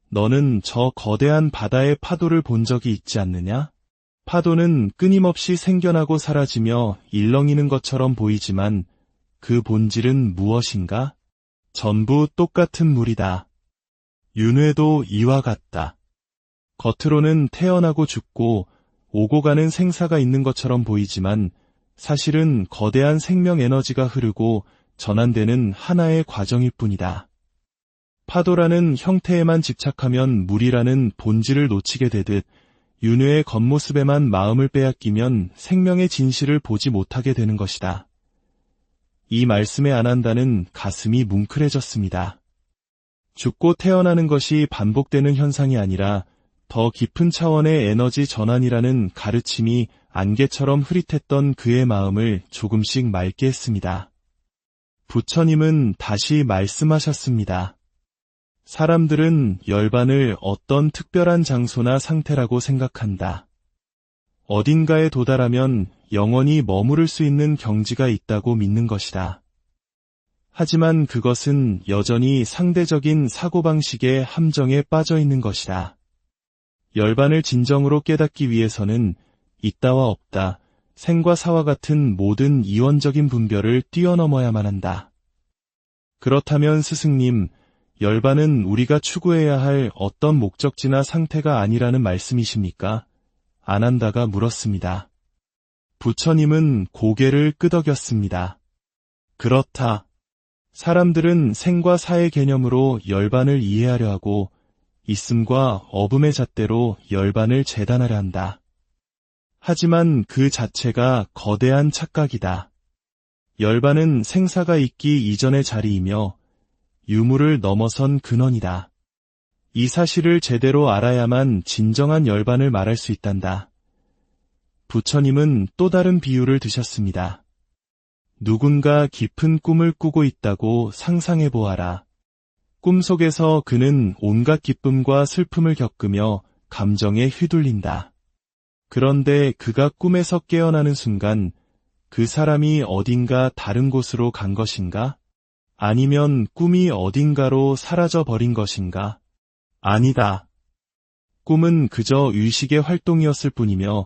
너는 저 거대한 바다의 파도를 본 적이 있지 않느냐? 파도는 끊임없이 생겨나고 사라지며 일렁이는 것처럼 보이지만 그 본질은 무엇인가? 전부 똑같은 물이다. 윤회도 이와 같다. 겉으로는 태어나고 죽고 오고 가는 생사가 있는 것처럼 보이지만 사실은 거대한 생명 에너지가 흐르고 전환되는 하나의 과정일 뿐이다. 파도라는 형태에만 집착하면 물이라는 본질을 놓치게 되듯 윤회의 겉모습에만 마음을 빼앗기면 생명의 진실을 보지 못하게 되는 것이다. 이 말씀에 아난다는 가슴이 뭉클해졌습니다. 죽고 태어나는 것이 반복되는 현상이 아니라 더 깊은 차원의 에너지 전환이라는 가르침이 안개처럼 흐릿했던 그의 마음을 조금씩 맑게 했습니다. 부처님은 다시 말씀하셨습니다. 사람들은 열반을 어떤 특별한 장소나 상태라고 생각한다. 어딘가에 도달하면 영원히 머무를 수 있는 경지가 있다고 믿는 것이다. 하지만 그것은 여전히 상대적인 사고방식의 함정에 빠져 있는 것이다. 열반을 진정으로 깨닫기 위해서는 있다와 없다, 생과 사와 같은 모든 이원적인 분별을 뛰어넘어야만 한다. 그렇다면 스승님, 열반은 우리가 추구해야 할 어떤 목적지나 상태가 아니라는 말씀이십니까? 아난다가 물었습니다. 부처님은 고개를 끄덕였습니다. 그렇다. 사람들은 생과 사의 개념으로 열반을 이해하려 하고 있음과 없음의 잣대로 열반을 재단하려 한다. 하지만 그 자체가 거대한 착각이다. 열반은 생사가 있기 이전의 자리이며 유무를 넘어선 근원이다. 이 사실을 제대로 알아야만 진정한 열반을 말할 수 있단다. 부처님은 또 다른 비유를 드셨습니다. 누군가 깊은 꿈을 꾸고 있다고 상상해 보아라. 꿈속에서 그는 온갖 기쁨과 슬픔을 겪으며 감정에 휘둘린다. 그런데 그가 꿈에서 깨어나는 순간 그 사람이 어딘가 다른 곳으로 간 것인가? 아니면 꿈이 어딘가로 사라져 버린 것인가? 아니다. 꿈은 그저 의식의 활동이었을 뿐이며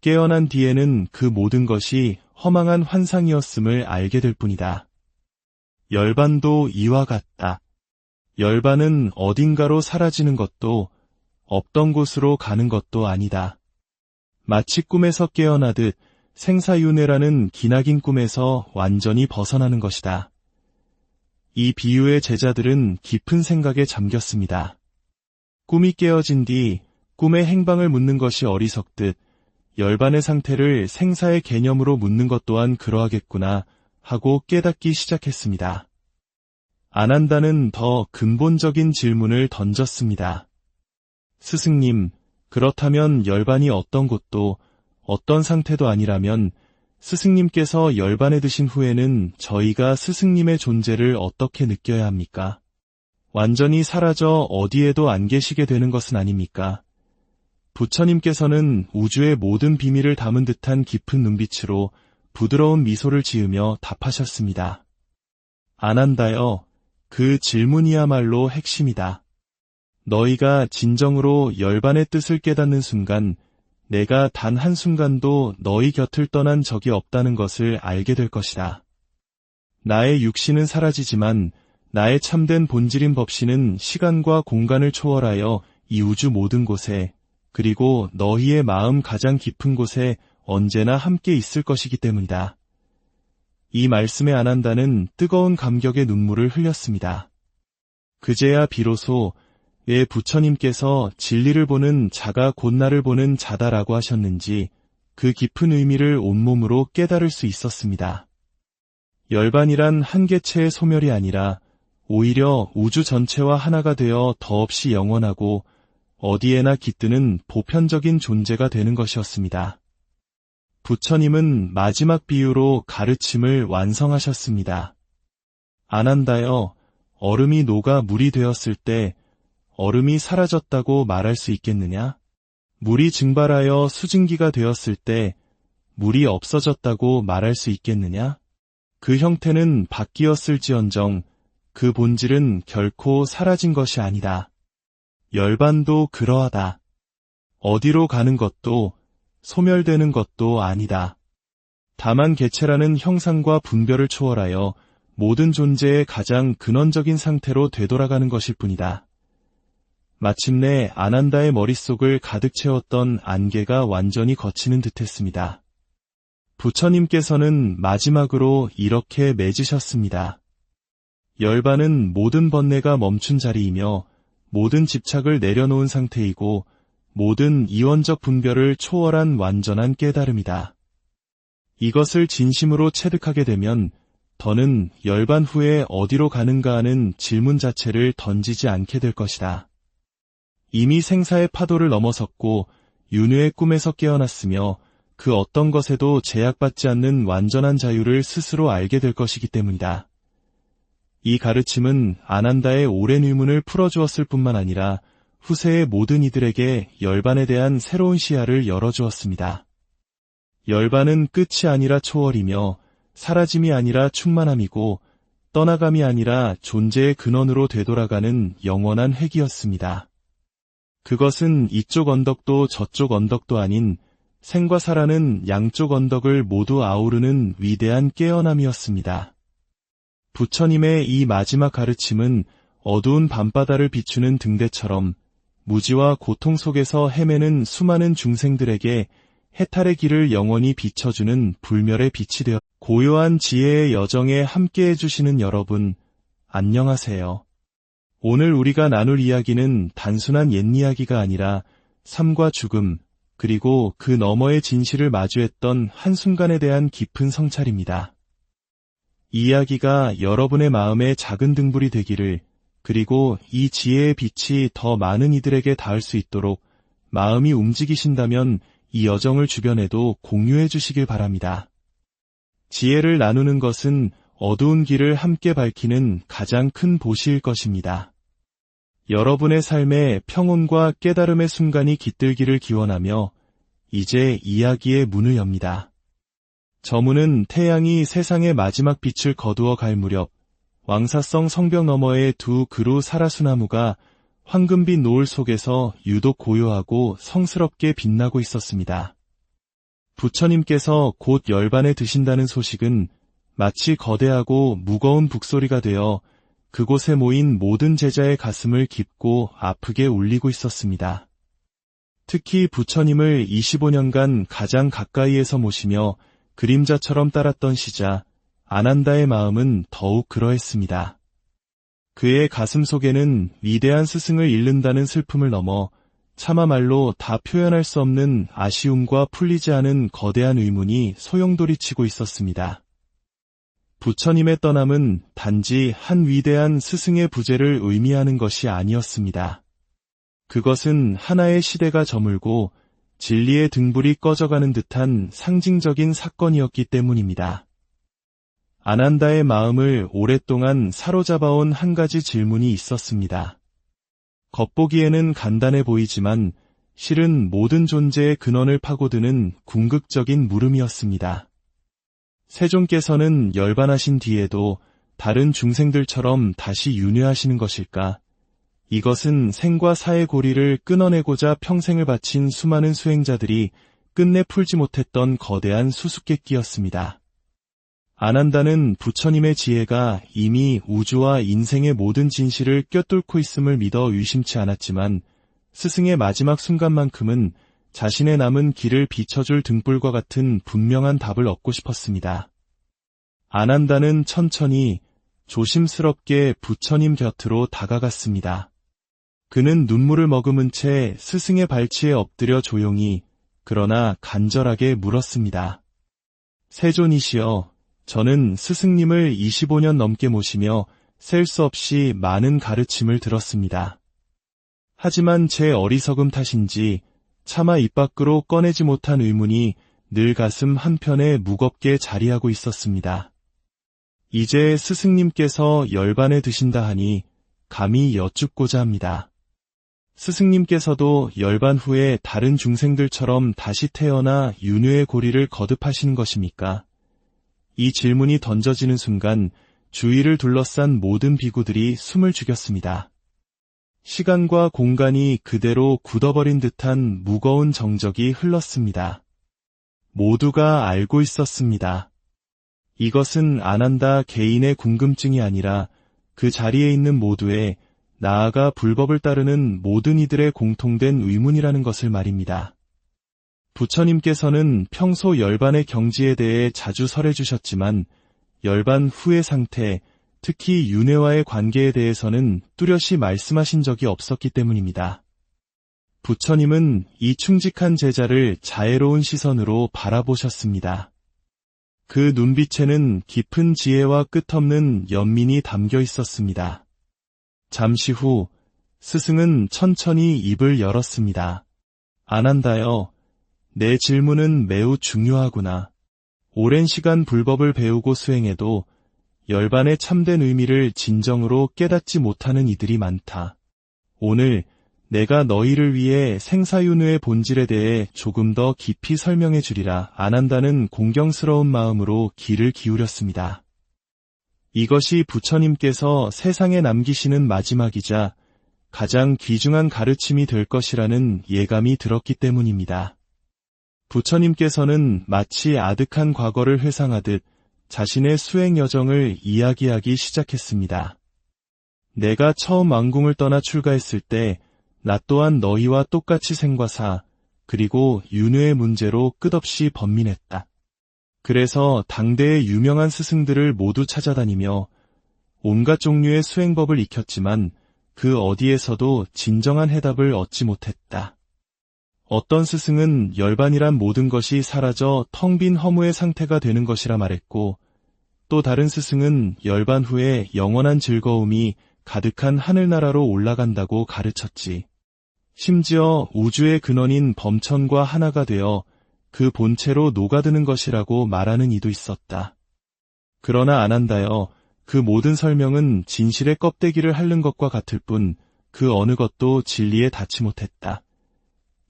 깨어난 뒤에는 그 모든 것이 허망한 환상이었음을 알게 될 뿐이다. 열반도 이와 같다. 열반은 어딘가로 사라지는 것도 없던 곳으로 가는 것도 아니다. 마치 꿈에서 깨어나듯 생사윤회라는 기나긴 꿈에서 완전히 벗어나는 것이다. 이 비유의 제자들은 깊은 생각에 잠겼습니다. 꿈이 깨어진 뒤 꿈의 행방을 묻는 것이 어리석듯 열반의 상태를 생사의 개념으로 묻는 것 또한 그러하겠구나 하고 깨닫기 시작했습니다. 아난다는 더 근본적인 질문을 던졌습니다. 스승님, 그렇다면 열반이 어떤 곳도 어떤 상태도 아니라면 스승님께서 열반에 드신 후에는 저희가 스승님의 존재를 어떻게 느껴야 합니까? 완전히 사라져 어디에도 안 계시게 되는 것은 아닙니까? 부처님께서는 우주의 모든 비밀을 담은 듯한 깊은 눈빛으로 부드러운 미소를 지으며 답하셨습니다. 아난다여, 그 질문이야말로 핵심이다. 너희가 진정으로 열반의 뜻을 깨닫는 순간 내가 단 한순간도 너희 곁을 떠난 적이 없다는 것을 알게 될 것이다. 나의 육신은 사라지지만 나의 참된 본질인 법신은 시간과 공간을 초월하여 이 우주 모든 곳에, 그리고 너희의 마음 가장 깊은 곳에 언제나 함께 있을 것이기 때문이다. 이 말씀에 아난다는 뜨거운 감격의 눈물을 흘렸습니다. 그제야 비로소 왜 부처님께서 진리를 보는 자가 곧 나를 보는 자다라고 하셨는지 그 깊은 의미를 온몸으로 깨달을 수 있었습니다. 열반이란 한 개체의 소멸이 아니라 오히려 우주 전체와 하나가 되어 더없이 영원하고 어디에나 깃드는 보편적인 존재가 되는 것이었습니다. 부처님은 마지막 비유로 가르침을 완성하셨습니다. 아난다여, 얼음이 녹아 물이 되었을 때 얼음이 사라졌다고 말할 수 있겠느냐? 물이 증발하여 수증기가 되었을 때 물이 없어졌다고 말할 수 있겠느냐? 그 형태는 바뀌었을지언정 그 본질은 결코 사라진 것이 아니다. 열반도 그러하다. 어디로 가는 것도 소멸되는 것도 아니다. 다만 개체라는 형상과 분별을 초월하여 모든 존재의 가장 근원적인 상태로 되돌아가는 것일 뿐이다. 마침내 아난다의 머릿속을 가득 채웠던 안개가 완전히 걷히는 듯했습니다. 부처님께서는 마지막으로 이렇게 맺으셨습니다. 열반은 모든 번뇌가 멈춘 자리이며 모든 집착을 내려놓은 상태이고 모든 이원적 분별을 초월한 완전한 깨달음이다. 이것을 진심으로 체득하게 되면 더는 열반 후에 어디로 가는가 하는 질문 자체를 던지지 않게 될 것이다. 이미 생사의 파도를 넘어섰고 윤회의 꿈에서 깨어났으며 그 어떤 것에도 제약받지 않는 완전한 자유를 스스로 알게 될 것이기 때문이다. 이 가르침은 아난다의 오랜 의문을 풀어주었을 뿐만 아니라 후세의 모든 이들에게 열반에 대한 새로운 시야를 열어주었습니다. 열반은 끝이 아니라 초월이며 사라짐이 아니라 충만함이고 떠나감이 아니라 존재의 근원으로 되돌아가는 영원한 회귀였습니다. 그것은 이쪽 언덕도 저쪽 언덕도 아닌 생과 사라는 양쪽 언덕을 모두 아우르는 위대한 깨어남이었습니다. 부처님의 이 마지막 가르침은 어두운 밤바다를 비추는 등대처럼 무지와 고통 속에서 헤매는 수많은 중생들에게 해탈의 길을 영원히 비춰주는 불멸의 빛이 되어 고요한 지혜의 여정에 함께해 주시는 여러분, 안녕하세요. 오늘 우리가 나눌 이야기는 단순한 옛 이야기가 아니라 삶과 죽음, 그리고 그 너머의 진실을 마주했던 한순간에 대한 깊은 성찰입니다. 이 이야기가 여러분의 마음에 작은 등불이 되기를, 그리고 이 지혜의 빛이 더 많은 이들에게 닿을 수 있도록 마음이 움직이신다면 이 여정을 주변에도 공유해 주시길 바랍니다. 지혜를 나누는 것은 어두운 길을 함께 밝히는 가장 큰 보시일 것입니다. 여러분의 삶에 평온과 깨달음의 순간이 깃들기를 기원하며 이제 이야기의 문을 엽니다. 저 문은 태양이 세상의 마지막 빛을 거두어 갈 무렵 왕사성 성벽 너머의 두 그루 사라수나무가 황금빛 노을 속에서 유독 고요하고 성스럽게 빛나고 있었습니다. 부처님께서 곧 열반에 드신다는 소식은 마치 거대하고 무거운 북소리가 되어 그곳에 모인 모든 제자의 가슴을 깊고 아프게 울리고 있었습니다. 특히 부처님을 25년간 가장 가까이에서 모시며 그림자처럼 따랐던 시자 아난다의 마음은 더욱 그러했습니다. 그의 가슴 속에는 위대한 스승을 잃는다는 슬픔을 넘어 차마 말로 다 표현할 수 없는 아쉬움과 풀리지 않은 거대한 의문이 소용돌이치고 있었습니다. 부처님의 떠남은 단지 한 위대한 스승의 부재를 의미하는 것이 아니었습니다. 그것은 하나의 시대가 저물고 진리의 등불이 꺼져가는 듯한 상징적인 사건이었기 때문입니다. 아난다의 마음을 오랫동안 사로잡아온 한 가지 질문이 있었습니다. 겉보기에는 간단해 보이지만 실은 모든 존재의 근원을 파고드는 궁극적인 물음이었습니다. 세존께서는 열반하신 뒤에도 다른 중생들처럼 다시 윤회하시는 것일까? 이것은 생과 사의 고리를 끊어내고자 평생을 바친 수많은 수행자들이 끝내 풀지 못했던 거대한 수수께끼였습니다. 아난다는 부처님의 지혜가 이미 우주와 인생의 모든 진실을 꿰뚫고 있음을 믿어 의심치 않았지만 스승의 마지막 순간만큼은 자신의 남은 길을 비춰줄 등불과 같은 분명한 답을 얻고 싶었습니다. 아난다는 천천히 조심스럽게 부처님 곁으로 다가갔습니다. 그는 눈물을 머금은 채 스승의 발치에 엎드려 조용히 그러나 간절하게 물었습니다. 세존이시여, 저는 스승님을 25년 넘게 모시며 셀 수 없이 많은 가르침을 들었습니다. 하지만 제 어리석음 탓인지 차마 입 밖으로 꺼내지 못한 의문이 늘 가슴 한편에 무겁게 자리하고 있었습니다. 이제 스승님께서 열반에 드신다 하니 감히 여쭙고자 합니다. 스승님께서도 열반 후에 다른 중생들처럼 다시 태어나 윤회의 고리를 거듭하시는 것입니까? 이 질문이 던져지는 순간 주위를 둘러싼 모든 비구들이 숨을 죽였습니다. 시간과 공간이 그대로 굳어버린 듯한 무거운 정적이 흘렀습니다. 모두가 알고 있었습니다. 이것은 아난다 개인의 궁금증이 아니라 그 자리에 있는 모두의, 나아가 불법을 따르는 모든 이들의 공통된 의문이라는 것을 말입니다. 부처님께서는 평소 열반의 경지에 대해 자주 설해주셨지만 열반 후의 상태, 특히 윤회와의 관계에 대해서는 뚜렷이 말씀하신 적이 없었기 때문입니다. 부처님은 이 충직한 제자를 자애로운 시선으로 바라보셨습니다. 그 눈빛에는 깊은 지혜와 끝없는 연민이 담겨 있었습니다. 잠시 후 스승은 천천히 입을 열었습니다. 아난다여, 내 질문은 매우 중요하구나. 오랜 시간 불법을 배우고 수행해도 열반의 참된 의미를 진정으로 깨닫지 못하는 이들이 많다. 오늘 내가 너희를 위해 생사윤회의 본질에 대해 조금 더 깊이 설명해 주리라. 아난다는 공경스러운 마음으로 귀를 기울였습니다. 이것이 부처님께서 세상에 남기시는 마지막이자 가장 귀중한 가르침이 될 것이라는 예감이 들었기 때문입니다. 부처님께서는 마치 아득한 과거를 회상하듯 자신의 수행 여정을 이야기하기 시작했습니다. 내가 처음 왕궁을 떠나 출가했을 때 나 또한 너희와 똑같이 생과 사, 그리고 윤회의 문제로 끝없이 번민했다. 그래서 당대의 유명한 스승들을 모두 찾아다니며 온갖 종류의 수행법을 익혔지만 그 어디에서도 진정한 해답을 얻지 못했다. 어떤 스승은 열반이란 모든 것이 사라져 텅 빈 허무의 상태가 되는 것이라 말했고, 또 다른 스승은 열반 후에 영원한 즐거움이 가득한 하늘나라로 올라간다고 가르쳤지. 심지어 우주의 근원인 범천과 하나가 되어 그 본체로 녹아드는 것이라고 말하는 이도 있었다. 그러나 아난다여, 그 모든 설명은 진실의 껍데기를 핥는 것과 같을 뿐 그 어느 것도 진리에 닿지 못했다.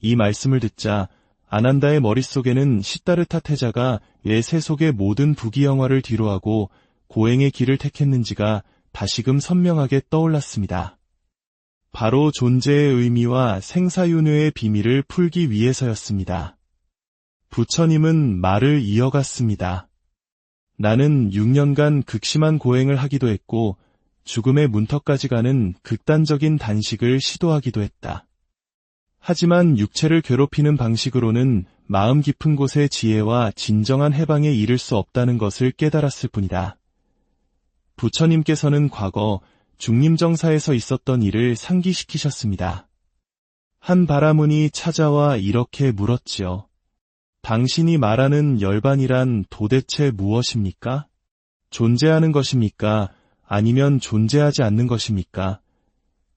이 말씀을 듣자 아난다의 머릿속에는 시다르타 태자가 왜 세속의 모든 부귀영화를 뒤로하고 고행의 길을 택했는지가 다시금 선명하게 떠올랐습니다. 바로 존재의 의미와 생사윤회의 비밀을 풀기 위해서였습니다. 부처님은 말을 이어갔습니다. 나는 6년간 극심한 고행을 하기도 했고 죽음의 문턱까지 가는 극단적인 단식을 시도하기도 했다. 하지만 육체를 괴롭히는 방식으로는 마음 깊은 곳의 지혜와 진정한 해방에 이를 수 없다는 것을 깨달았을 뿐이다. 부처님께서는 과거 중림정사에서 있었던 일을 상기시키셨습니다. 한 바라문이 찾아와 이렇게 물었지요. 당신이 말하는 열반이란 도대체 무엇입니까? 존재하는 것입니까? 아니면 존재하지 않는 것입니까?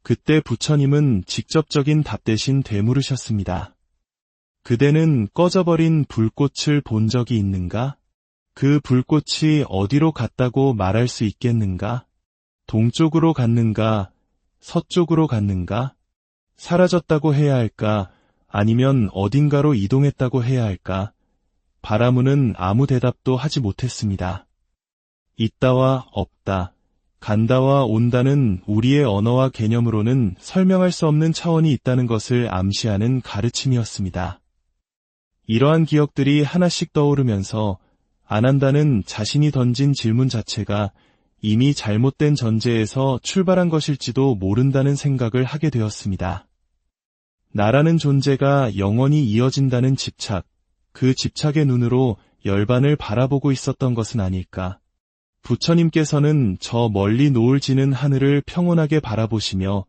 그때 부처님은 직접적인 답 대신 되물으셨습니다. 그대는 꺼져버린 불꽃을 본 적이 있는가? 그 불꽃이 어디로 갔다고 말할 수 있겠는가? 동쪽으로 갔는가? 서쪽으로 갔는가? 사라졌다고 해야 할까? 아니면 어딘가로 이동했다고 해야 할까? 바라문은 아무 대답도 하지 못했습니다. 있다와 없다, 간다와 온다는 우리의 언어와 개념으로는 설명할 수 없는 차원이 있다는 것을 암시하는 가르침이었습니다. 이러한 기억들이 하나씩 떠오르면서 아난다는 자신이 던진 질문 자체가 이미 잘못된 전제에서 출발한 것일지도 모른다는 생각을 하게 되었습니다. 나라는 존재가 영원히 이어진다는 집착, 그 집착의 눈으로 열반을 바라보고 있었던 것은 아닐까. 부처님께서는 저 멀리 노을 지는 하늘을 평온하게 바라보시며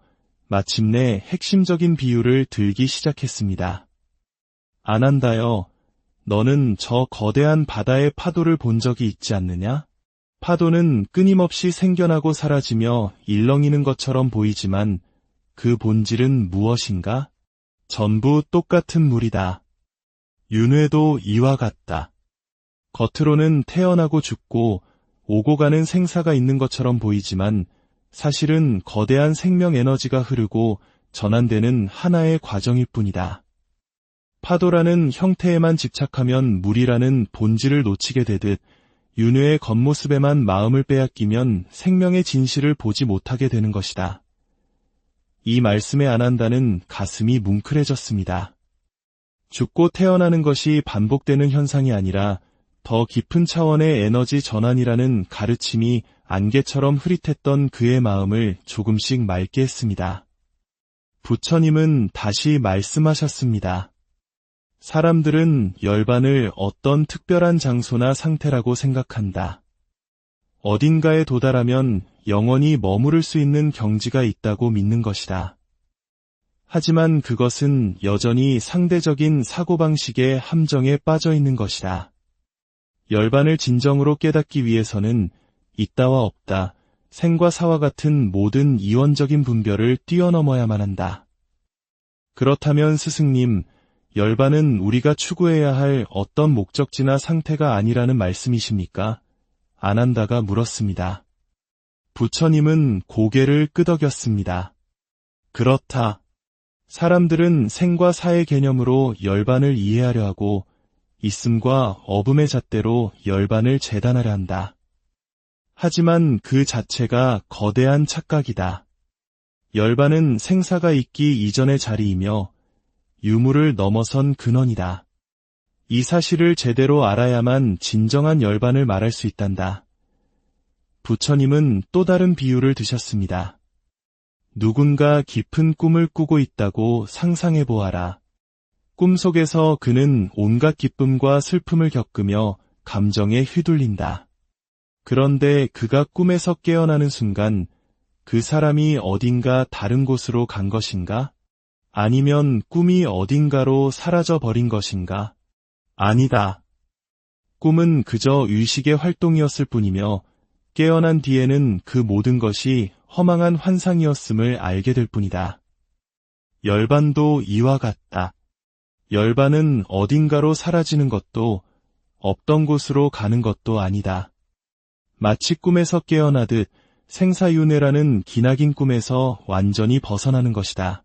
마침내 핵심적인 비유를 들기 시작했습니다. 아난다여, 너는 저 거대한 바다의 파도를 본 적이 있지 않느냐? 파도는 끊임없이 생겨나고 사라지며 일렁이는 것처럼 보이지만 그 본질은 무엇인가? 전부 똑같은 물이다. 윤회도 이와 같다. 겉으로는 태어나고 죽고 오고 가는 생사가 있는 것처럼 보이지만 사실은 거대한 생명 에너지가 흐르고 전환되는 하나의 과정일 뿐이다. 파도라는 형태에만 집착하면 물이라는 본질을 놓치게 되듯 윤회의 겉모습에만 마음을 빼앗기면 생명의 진실을 보지 못하게 되는 것이다. 이 말씀에 아난다는 가슴이 뭉클해졌습니다. 죽고 태어나는 것이 반복되는 현상이 아니라 더 깊은 차원의 에너지 전환이라는 가르침이 안개처럼 흐릿했던 그의 마음을 조금씩 맑게 했습니다. 부처님은 다시 말씀하셨습니다. 사람들은 열반을 어떤 특별한 장소나 상태라고 생각한다. 어딘가에 도달하면 영원히 머무를 수 있는 경지가 있다고 믿는 것이다. 하지만 그것은 여전히 상대적인 사고방식의 함정에 빠져 있는 것이다. 열반을 진정으로 깨닫기 위해서는 있다와 없다, 생과 사와 같은 모든 이원적인 분별을 뛰어넘어야만 한다. 그렇다면 스승님, 열반은 우리가 추구해야 할 어떤 목적지나 상태가 아니라는 말씀이십니까? 아난다가 물었습니다. 부처님은 고개를 끄덕였습니다. 그렇다. 사람들은 생과 사의 개념으로 열반을 이해하려 하고 있음과 없음의 잣대로 열반을 재단하려 한다. 하지만 그 자체가 거대한 착각이다. 열반은 생사가 있기 이전의 자리이며 유무를 넘어선 근원이다. 이 사실을 제대로 알아야만 진정한 열반을 말할 수 있단다. 부처님은 또 다른 비유를 드셨습니다. 누군가 깊은 꿈을 꾸고 있다고 상상해 보아라. 꿈속에서 그는 온갖 기쁨과 슬픔을 겪으며 감정에 휘둘린다. 그런데 그가 꿈에서 깨어나는 순간 그 사람이 어딘가 다른 곳으로 간 것인가? 아니면 꿈이 어딘가로 사라져 버린 것인가? 아니다. 꿈은 그저 의식의 활동이었을 뿐이며 깨어난 뒤에는 그 모든 것이 허망한 환상이었음을 알게 될 뿐이다. 열반도 이와 같다. 열반은 어딘가로 사라지는 것도 없던 곳으로 가는 것도 아니다. 마치 꿈에서 깨어나듯 생사윤회라는 기나긴 꿈에서 완전히 벗어나는 것이다.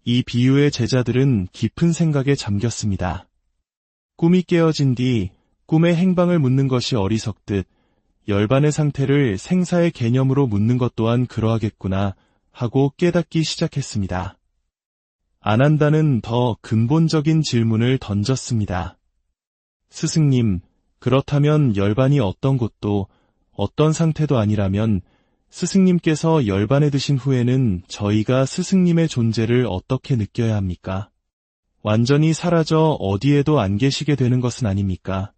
이 비유의 제자들은 깊은 생각에 잠겼습니다. 꿈이 깨어진 뒤 꿈의 행방을 묻는 것이 어리석듯 열반의 상태를 생사의 개념으로 묻는 것 또한 그러하겠구나 하고 깨닫기 시작했습니다. 아난다는 더 근본적인 질문을 던졌습니다. 스승님, 그렇다면 열반이 어떤 곳도 어떤 상태도 아니라면 스승님께서 열반에 드신 후에는 저희가 스승님의 존재를 어떻게 느껴야 합니까? 완전히 사라져 어디에도 안 계시게 되는 것은 아닙니까?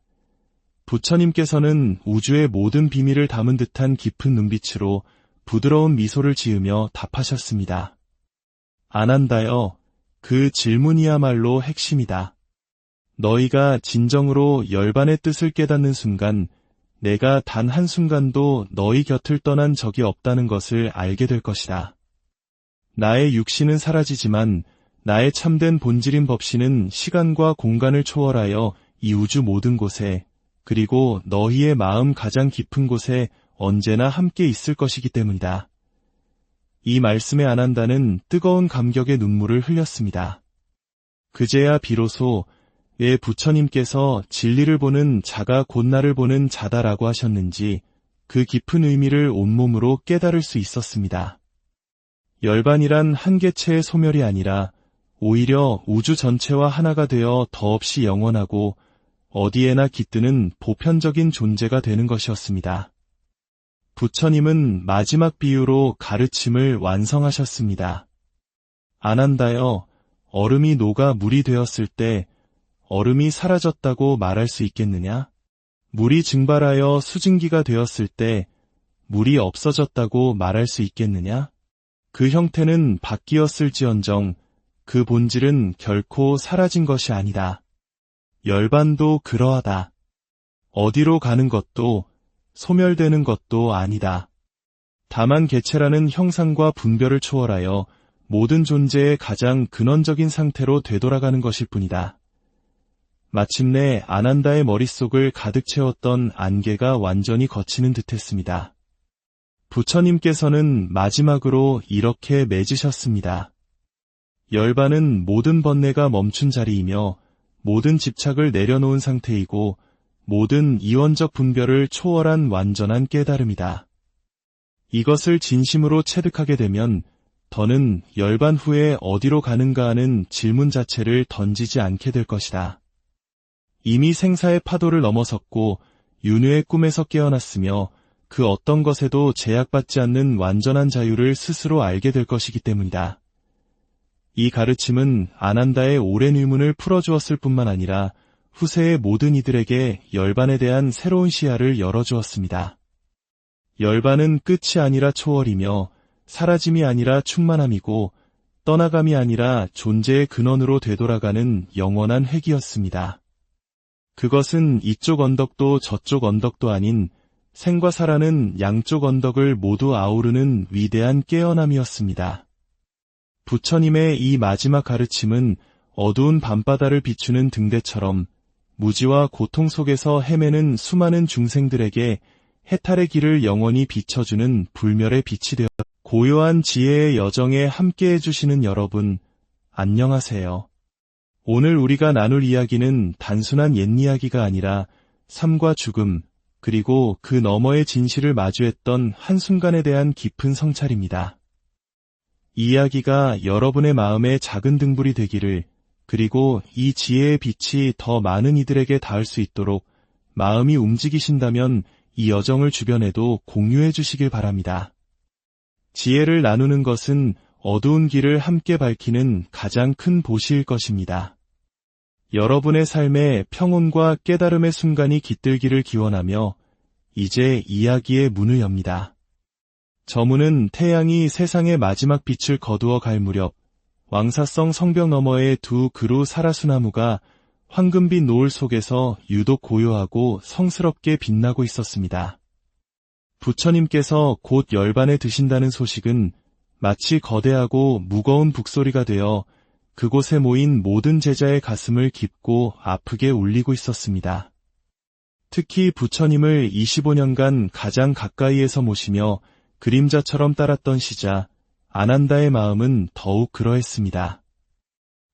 부처님께서는 우주의 모든 비밀을 담은 듯한 깊은 눈빛으로 부드러운 미소를 지으며 답하셨습니다. 아난다여, 그 질문이야말로 핵심이다. 너희가 진정으로 열반의 뜻을 깨닫는 순간 내가 단 한순간도 너희 곁을 떠난 적이 없다는 것을 알게 될 것이다. 나의 육신은 사라지지만 나의 참된 본질인 법신은 시간과 공간을 초월하여 이 우주 모든 곳에, 그리고 너희의 마음 가장 깊은 곳에 언제나 함께 있을 것이기 때문이다. 이 말씀에 아난다는 뜨거운 감격의 눈물을 흘렸습니다. 그제야 비로소 왜 부처님께서 진리를 보는 자가 곧 나를 보는 자다라고 하셨는지 그 깊은 의미를 온몸으로 깨달을 수 있었습니다. 열반이란 한 개체의 소멸이 아니라 오히려 우주 전체와 하나가 되어 더없이 영원하고 어디에나 깃드는 보편적인 존재가 되는 것이었습니다. 부처님은 마지막 비유로 가르침을 완성하셨습니다. 아난다여, 얼음이 녹아 물이 되었을 때 얼음이 사라졌다고 말할 수 있겠느냐? 물이 증발하여 수증기가 되었을 때 물이 없어졌다고 말할 수 있겠느냐? 그 형태는 바뀌었을지언정 그 본질은 결코 사라진 것이 아니다. 열반도 그러하다. 어디로 가는 것도 소멸되는 것도 아니다. 다만 개체라는 형상과 분별을 초월하여 모든 존재의 가장 근원적인 상태로 되돌아가는 것일 뿐이다. 마침내 아난다의 머릿속을 가득 채웠던 안개가 완전히 걷히는 듯했습니다. 부처님께서는 마지막으로 이렇게 맺으셨습니다. 열반은 모든 번뇌가 멈춘 자리이며 모든 집착을 내려놓은 상태이고 모든 이원적 분별을 초월한 완전한 깨달음이다. 이것을 진심으로 체득하게 되면 더는 열반 후에 어디로 가는가 하는 질문 자체를 던지지 않게 될 것이다. 이미 생사의 파도를 넘어섰고 윤회의 꿈에서 깨어났으며 그 어떤 것에도 제약받지 않는 완전한 자유를 스스로 알게 될 것이기 때문이다. 이 가르침은 아난다의 오랜 의문을 풀어주었을 뿐만 아니라 후세의 모든 이들에게 열반에 대한 새로운 시야를 열어주었습니다. 열반은 끝이 아니라 초월이며 사라짐이 아니라 충만함이고 떠나감이 아니라 존재의 근원으로 되돌아가는 영원한 회귀였습니다. 그것은 이쪽 언덕도 저쪽 언덕도 아닌 생과 사라는 양쪽 언덕을 모두 아우르는 위대한 깨어남이었습니다. 부처님의 이 마지막 가르침은 어두운 밤바다를 비추는 등대처럼 무지와 고통 속에서 헤매는 수많은 중생들에게 해탈의 길을 영원히 비춰주는 불멸의 빛이 되어 고요한 지혜의 여정에 함께해 주시는 여러분, 안녕하세요. 오늘 우리가 나눌 이야기는 단순한 옛 이야기가 아니라 삶과 죽음, 그리고 그 너머의 진실을 마주했던 한순간에 대한 깊은 성찰입니다. 이 이야기가 여러분의 마음에 작은 등불이 되기를, 그리고 이 지혜의 빛이 더 많은 이들에게 닿을 수 있도록 마음이 움직이신다면 이 여정을 주변에도 공유해 주시길 바랍니다. 지혜를 나누는 것은 어두운 길을 함께 밝히는 가장 큰 보시일 것입니다. 여러분의 삶에 평온과 깨달음의 순간이 깃들기를 기원하며 이제 이야기의 문을 엽니다. 저 문은 태양이 세상의 마지막 빛을 거두어 갈 무렵 왕사성 성벽 너머의 두 그루 사라수나무가 황금빛 노을 속에서 유독 고요하고 성스럽게 빛나고 있었습니다. 부처님께서 곧 열반에 드신다는 소식은 마치 거대하고 무거운 북소리가 되어 그곳에 모인 모든 제자의 가슴을 깊고 아프게 울리고 있었습니다. 특히 부처님을 25년간 가장 가까이에서 모시며 그림자처럼 따랐던 시자 아난다의 마음은 더욱 그러했습니다.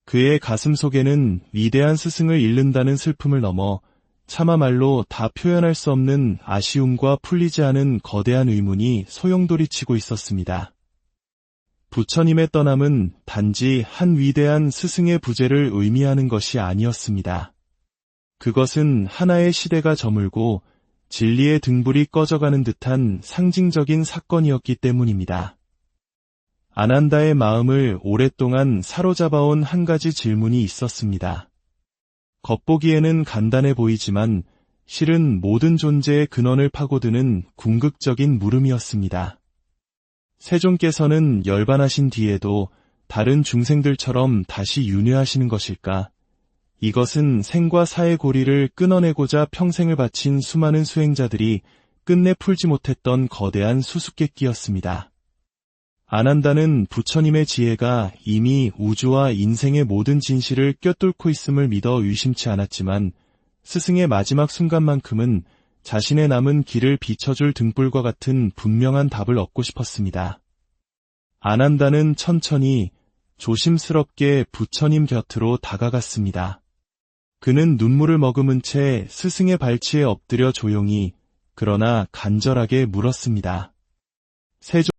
그의 가슴 속에는 위대한 스승을 잃는다는 슬픔을 넘어 차마 말로 다 표현할 수 없는 아쉬움과 풀리지 않은 거대한 의문이 소용돌이치고 있었습니다. 부처님의 떠남은 단지 한 위대한 스승의 부재를 의미하는 것이 아니었습니다. 그것은 하나의 시대가 저물고 진리의 등불이 꺼져가는 듯한 상징적인 사건이었기 때문입니다. 아난다의 마음을 오랫동안 사로잡아온 한 가지 질문이 있었습니다. 겉보기에는 간단해 보이지만 실은 모든 존재의 근원을 파고드는 궁극적인 물음이었습니다. 세존께서는 열반하신 뒤에도 다른 중생들처럼 다시 윤회하시는 것일까? 이것은 생과 사의 고리를 끊어내고자 평생을 바친 수많은 수행자들이 끝내 풀지 못했던 거대한 수수께끼였습니다. 안 한다는 부처님의 지혜가 이미 우주와 인생의 모든 진실을 꿰뚫고 있음을 믿어 의심치 않았지만 스승의 마지막 순간만큼은 자신의 남은 길을 비춰줄 등불과 같은 분명한 답을 얻고 싶었습니다. 안 한다는 천천히 조심스럽게 부처님 곁으로 다가갔습니다. 그는 눈물을 머금은 채 스승의 발치에 엎드려 조용히 그러나 간절하게 물었습니다. 세종